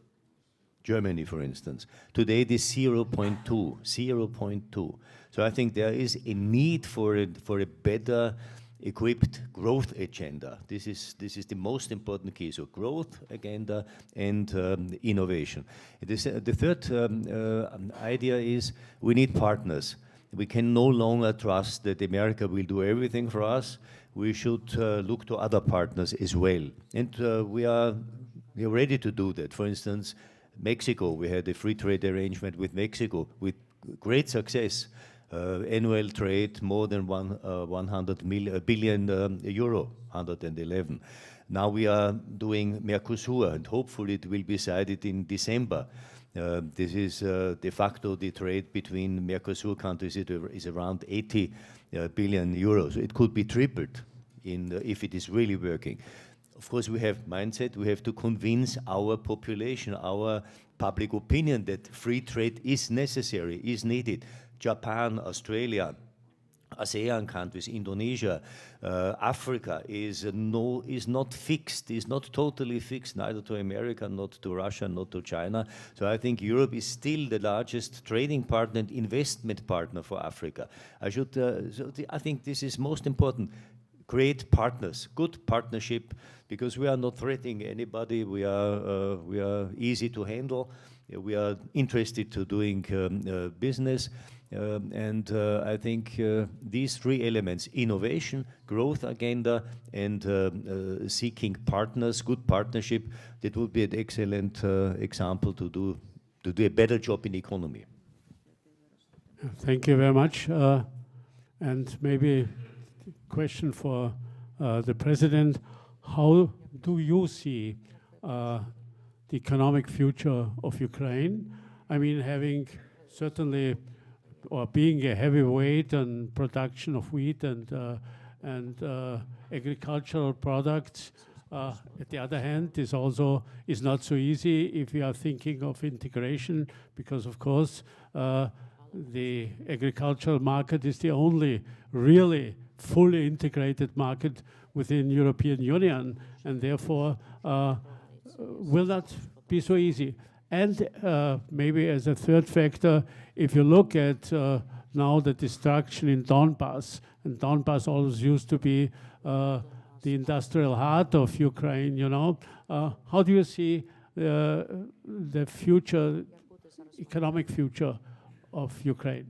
Germany, for instance. Today, it is 0.2. So I think there is a need for a better equipped growth agenda. This is the most important key. So growth agenda and innovation. The third idea is we need partners. We can no longer trust that America will do everything for us. We should look to other partners as well. And we are ready to do that. For instance, Mexico, we had a free trade arrangement with Mexico with great success. Annual trade more than 100 billion euro, 111. Now we are doing Mercosur, and hopefully it will be decided in December. This is de facto the trade between Mercosur countries is around 80 billion euros. It could be tripled if it is really working. Of course, we have mindset. We have to convince our population, our public opinion, that free trade is necessary, is needed. Japan, Australia, ASEAN countries, Indonesia, Africa is not fixed, is not totally fixed, neither to America, not to Russia, not to China. So I think Europe is still the largest trading partner and investment partner for Africa. I think this is most important. Create partners, good partnership, because we are not threatening anybody. We are easy to handle. We are interested to doing business. And I think these three elements, innovation, growth agenda, and seeking partners, good partnership, that would be an excellent example to do a better job in the economy. Thank you very much. And maybe a question for the President. How do you see the economic future of Ukraine? I mean, having certainly, or being a heavyweight on production of wheat and agricultural products, at the other hand, is not so easy if you are thinking of integration, because of course the agricultural market is the only really fully integrated market within European Union, and therefore will not be so easy. And maybe as a third factor, if you look at now the destruction in Donbass, and Donbass always used to be the industrial heart of Ukraine, you know, how do you see the future, economic future of Ukraine?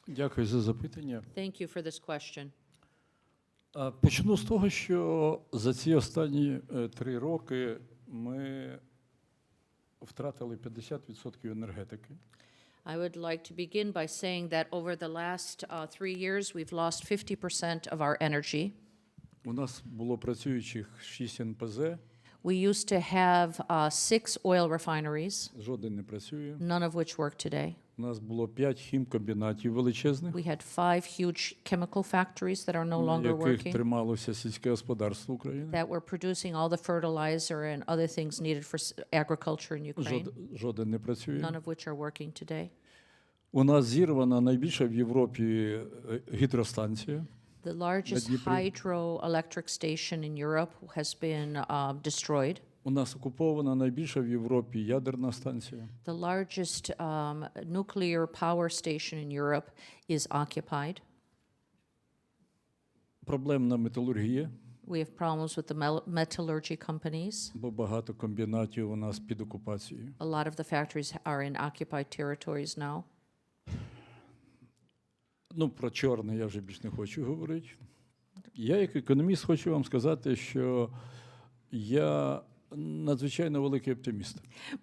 Дякую за запитання. Thank you for this question. Почну з того, що за ці останні 3 роки ми втратили 50% енергетики. I would like to begin by saying that over the last 3 years, we've lost 50% of our energy. У нас було працюючих 6 НПЗ, We used to have 6 oil refineries, жоден не працює. none of which work today. У нас було 5 хімкомбінатів величезних, We had 5 huge chemical factories that are no на longer яких working, трималося сільське господарство України. that were producing all the fertilizer and other things needed for agriculture in Ukraine, Жоден не працює. none of which are working today. У нас зірвана найбільша в Європі гідростанція. The largest hydroelectric station in Europe has been destroyed. У нас окупована найбільша в Європі ядерна станція. The largest nuclear power station in Europe is occupied. Проблемна металургія, We have problems with the metallurgy companies. бо багато комбінатів у нас під окупацією. A lot of the factories are in occupied territories now. Ну, про чорне я вже більш не хочу говорити. Я, як економіст, хочу вам сказати, що я надзвичайно великий оптиміст.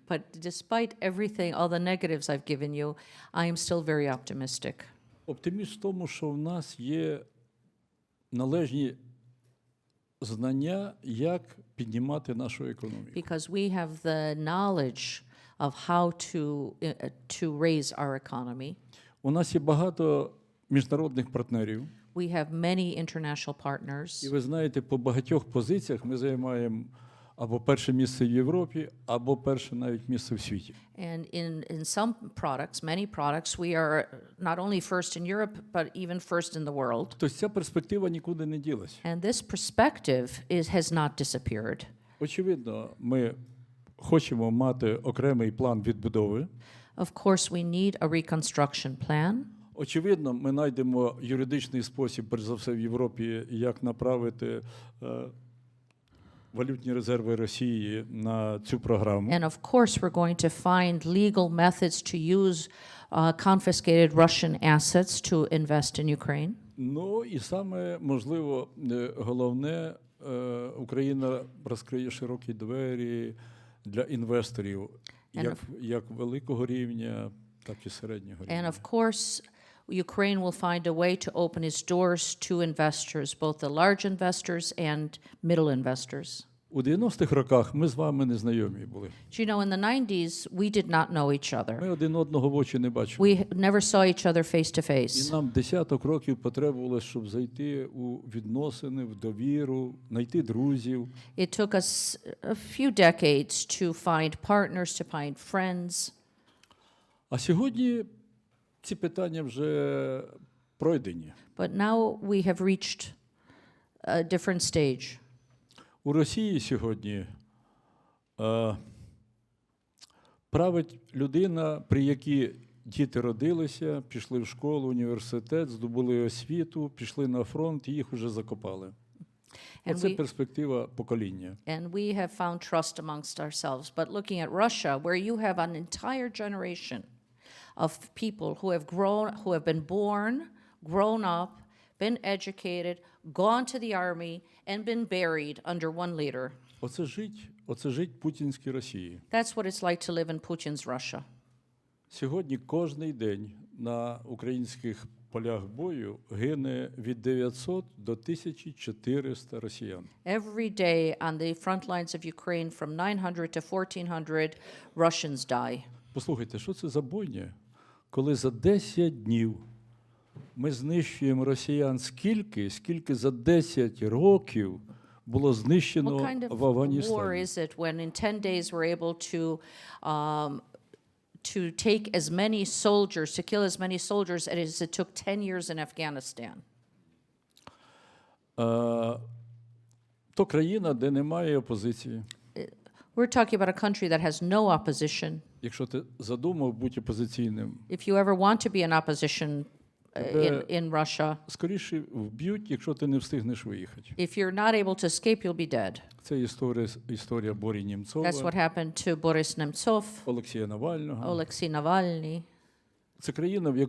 But despite everything, all the negatives I've given you, I am still very optimistic. Оптиміст в тому, що в нас є належні знання, як піднімати нашу економіку. Because we have the knowledge of how to raise our economy. У нас є багато міжнародних партнерів. We have many international І partners. ви знаєте, по багатьох позиціях ми займаємо або перше місце в Європі, або перше навіть місце в світі. And in some products, many products, we are not only first in Europe, but even first in the world. Тобто ця перспектива нікуди не ділась. And this perspective has not disappeared. Очевидно, ми хочемо мати окремий план відбудови. Of course, we need a reconstruction plan. Очевидно, ми знайдемо юридичний спосіб, перш за все в Європі, як направити валютні резерви Росії на цю програму. And of course, we're going to find legal methods to use confiscated Russian assets to invest in Ukraine. Ну і саме, можливо, головне, Україна розкриє широкі двері для інвесторів, як великого рівня, так і середнього рівня. And of course, Ukraine will find a way to open its doors to investors, both the large investors and middle investors. У 90-х роках ми з вами не знайомі були. You know, in the 90s, we did not know each other. Ми один одного в очі не бачили. We never saw each other face to І face. нам десяток років потребувалося, щоб зайти у відносини, в довіру, знайти друзів. It took us a few decades to find partners, to find friends. А сьогодні ці питання вже пройдені. But now we have reached a different stage. У Росії сьогодні править людина, при якій діти родилися, пішли в школу, університет, здобули освіту, пішли на фронт і їх уже закопали. Оце перспектива покоління. And we have found trust amongst ourselves. But looking at Russia, where you have an entire generation of people who have been born, grown up, been educated, gone to the army, and been buried under one leader. Оце жить путінській Росії. That's what it's like to live in Putin's Russia. Сьогодні кожний день на українських полях бою гине від 900 до 1400 росіян. Every day on the front lines of Ukraine, from 900 to 1400 Russians die. Послухайте, що це за бойня, коли за 10 днів ми знищуємо росіян скільки за 10 років було знищено в Афганістані? What kind of war is it when in 10 days we're able to take as many soldiers, to kill as many soldiers as it took 10 years in Afghanistan? То країна, де немає опозиції. We're talking about a country that has no opposition. Якщо ти задумав бути опозиційним, If you ever want to be in opposition in Russia, скоріше вб'ють, якщо ти не встигнеш виїхати. if you're not able to escape, you'll be dead. Це історія Борі That's Німцова, what happened to Boris Nemtsov, Олексія Навального. Alexei Navalny. Це країна,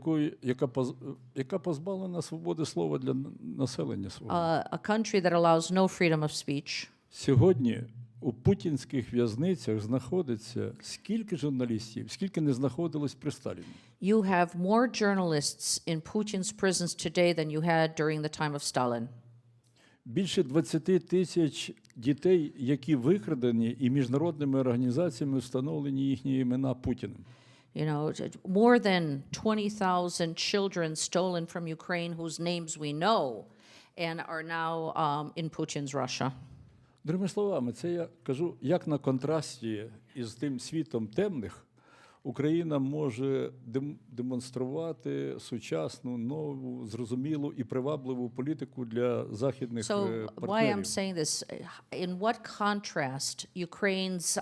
яка позбавлена свободи слова для населення свого. A country that allows no freedom of speech. Сьогодні у путінських в'язницях знаходиться скільки журналістів, скільки не знаходилось при Сталіні. You have more journalists in Putin's prisons today than you had during the time of Stalin. Більше 20 тисяч дітей, які викрадені, і міжнародними організаціями встановлені їхні імена Путіним. You know, more than 20,000 children stolen from Ukraine whose names we know and are now in Putin's Russia. Другими словами, це я кажу, як на контрасті із тим світом темних, Україна може демонструвати сучасну, нову, зрозумілу і привабливу політику для західних So партнерів. why I'm saying this, in what contrast Ukraine's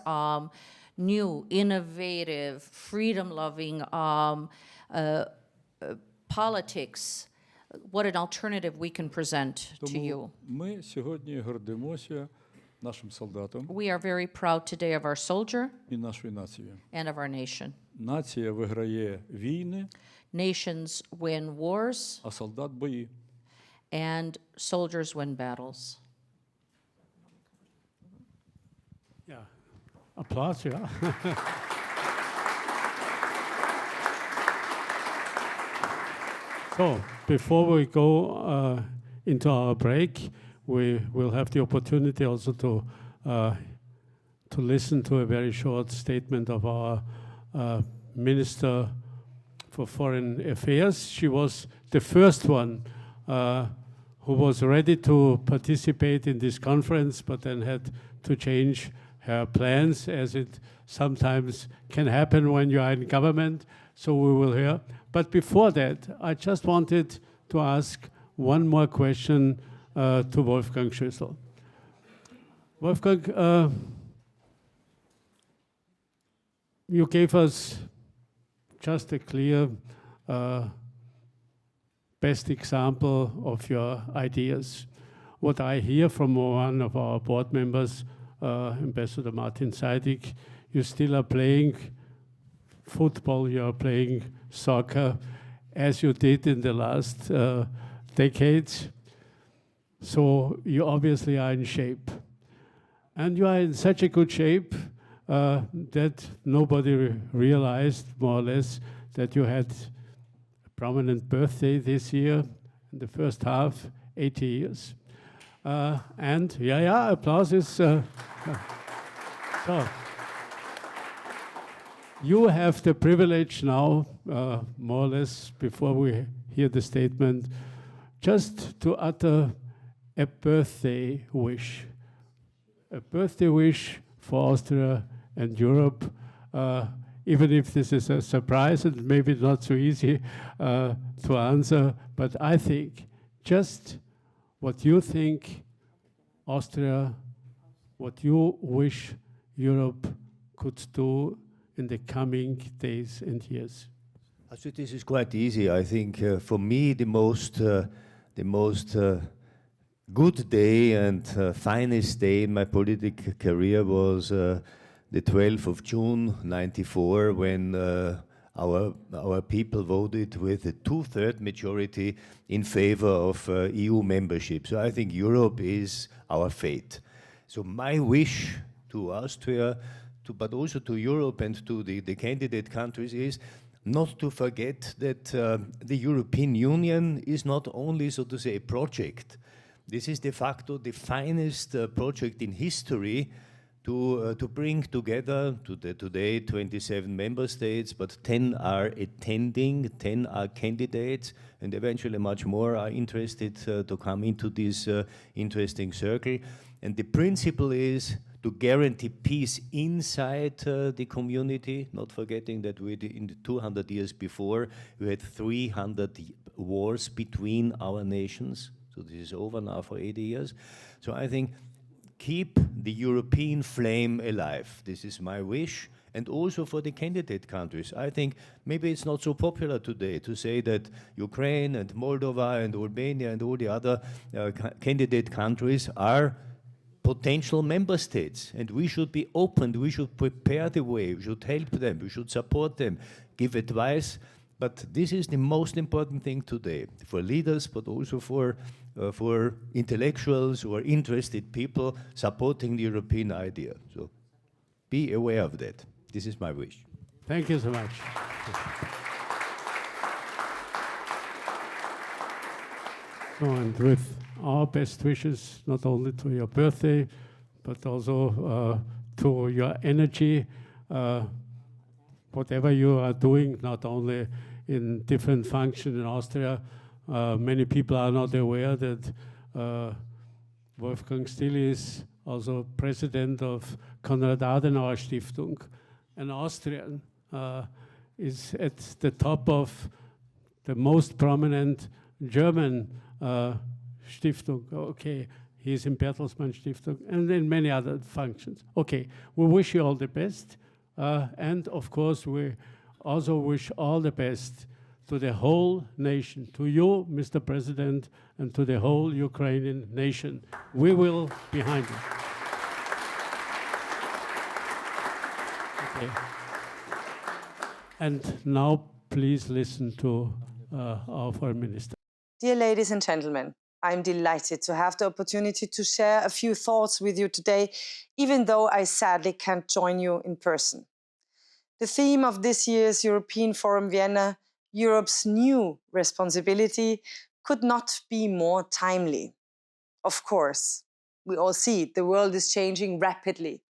new, innovative, freedom-loving politics, what an alternative we can present to you. Тому ми сьогодні гордимося нашим солдатам We are very proud today of our soldier і нашою нацією. and of our nation. Нація виграє війни, Nations win wars а солдат бої. and soldiers win battles. Yeah. Applause, yeah. So, before we go into our break, we will have the opportunity also to listen to a very short statement of our Minister for Foreign Affairs. She was the first one who was ready to participate in this conference, but then had to change her plans, as it sometimes can happen when you are in government. So we will hear. But before that, I just wanted to ask one more question to Wolfgang Schüssel. Wolfgang, you gave us just a clear best example of your ideas. What I hear from one of our board members, Ambassador Martens, you still are playing football, you are playing soccer, as you did in the last decades. So you obviously are in shape. And you are in such a good shape that nobody realized, more or less, that you had a prominent birthday this year, in the first half, 80 years. And applause is... So, you have the privilege now, more or less, before we hear the statement, just to utter a birthday wish. A birthday wish for Austria and Europe, even if this is a surprise and maybe not so easy to answer, but I think just what you think Austria, what you wish Europe could do in the coming days and years. I think this is quite easy. I think for me the most good day and finest day in my political career was the 12th of June '94, when our people voted with a 2/3 majority in favor of EU membership. So I think Europe is our fate. So my wish to Austria, but also to Europe and to the candidate countries, is not to forget that the European Union is not only, so to say, a project. This is de facto the finest project in history to bring together today 27 member states, but 10 are attending, 10 are candidates, and eventually much more are interested to come into this interesting circle. And the principle is to guarantee peace inside the community, not forgetting that in the 200 years before, we had 300 wars between our nations. So this is over now for 80 years. So I think keep the European flame alive. This is my wish, and also for the candidate countries. I think maybe it's not so popular today to say that Ukraine and Moldova and Albania and all the other candidate countries are potential member states, and we should be open, we should prepare the way, we should help them, we should support them, give advice. But this is the most important thing today for leaders, but also for intellectuals or interested people supporting the European idea. So be aware of that. This is my wish. Thank you so much. So, and with our best wishes, not only to your birthday, but also to your energy, whatever you are doing, not only in different functions in Austria. Many people are not aware that Wolfgang still is also president of Konrad Adenauer Stiftung, an Austrian, is at the top of the most prominent German Stiftung. Okay, he's in Bertelsmann Stiftung and in many other functions. Okay, we wish you all the best. And of course, we also wish all the best to the whole nation, to you, Mr. President, and to the whole Ukrainian nation. We will behind you. Okay. And now, please listen to our Foreign Minister. Dear ladies and gentlemen, I'm delighted to have the opportunity to share a few thoughts with you today, even though I sadly can't join you in person. The theme of this year's European Forum Vienna, Europe's new responsibility, could not be more timely. Of course, we all see it, the world is changing rapidly.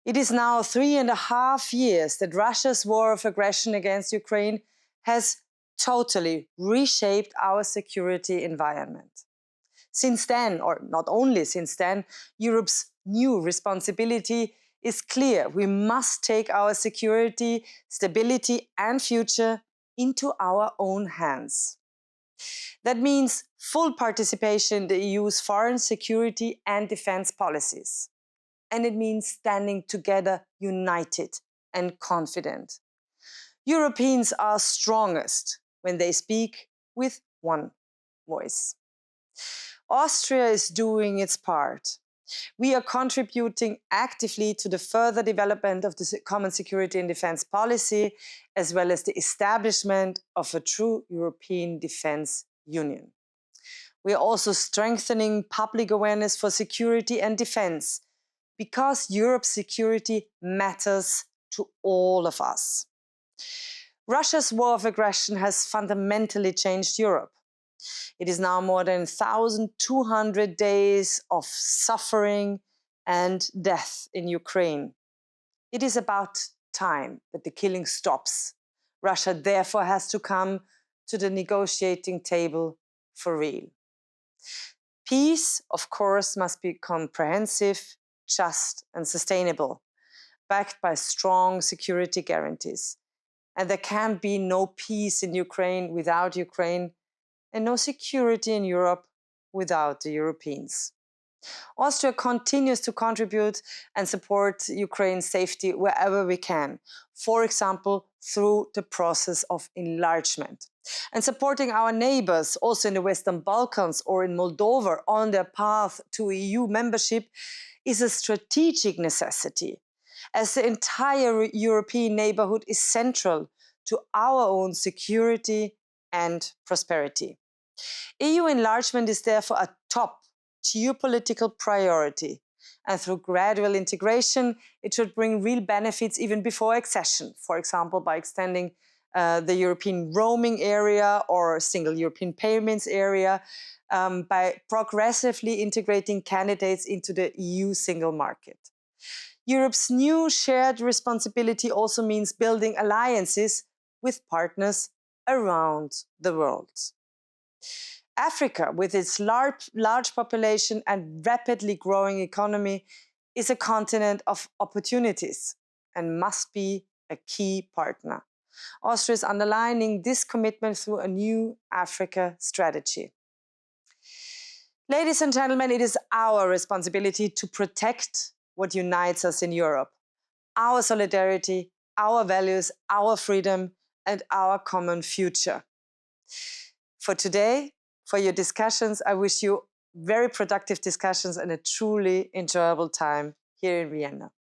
It is now 3.5 years that Russia's war of aggression against Ukraine has totally reshaped our security environment. Since then, or not only since then, Europe's new responsibility is clear. We must take our security, stability and future into our own hands. That means full participation in the EU's foreign security and defense policies. And it means standing together, united and confident. Europeans are strongest when they speak with one voice. Austria is doing its part. We are contributing actively to the further development of the common security and defense policy, as well as the establishment of a true European defense union. We are also strengthening public awareness for security and defense, because Europe's security matters to all of us. Russia's war of aggression has fundamentally changed Europe. It is now more than 1,200 days of suffering and death in Ukraine. It is about time that the killing stops. Russia therefore has to come to the negotiating table for real. Peace, of course, must be comprehensive, just and sustainable, backed by strong security guarantees. And there can be no peace in Ukraine without Ukraine, and no security in Europe without the Europeans. Austria continues to contribute and support Ukraine's safety wherever we can, for example, through the process of enlargement. And supporting our neighbors, also in the Western Balkans or in Moldova, on their path to EU membership is a strategic necessity, as the entire European neighborhood is central to our own security and prosperity. EU enlargement is therefore a top geopolitical priority, and through gradual integration, it should bring real benefits even before accession, for example, by extending the European roaming area or single European payments area, by progressively integrating candidates into the EU single market. Europe's new shared responsibility also means building alliances with partners around the world. Africa, with its large population and rapidly growing economy, is a continent of opportunities and must be a key partner. Austria is underlining this commitment through a new Africa strategy. Ladies and gentlemen, it is our responsibility to protect what unites us in Europe, our solidarity, our values, our freedom, and our common future. For today, for your discussions, I wish you very productive discussions and a truly enjoyable time here in Vienna.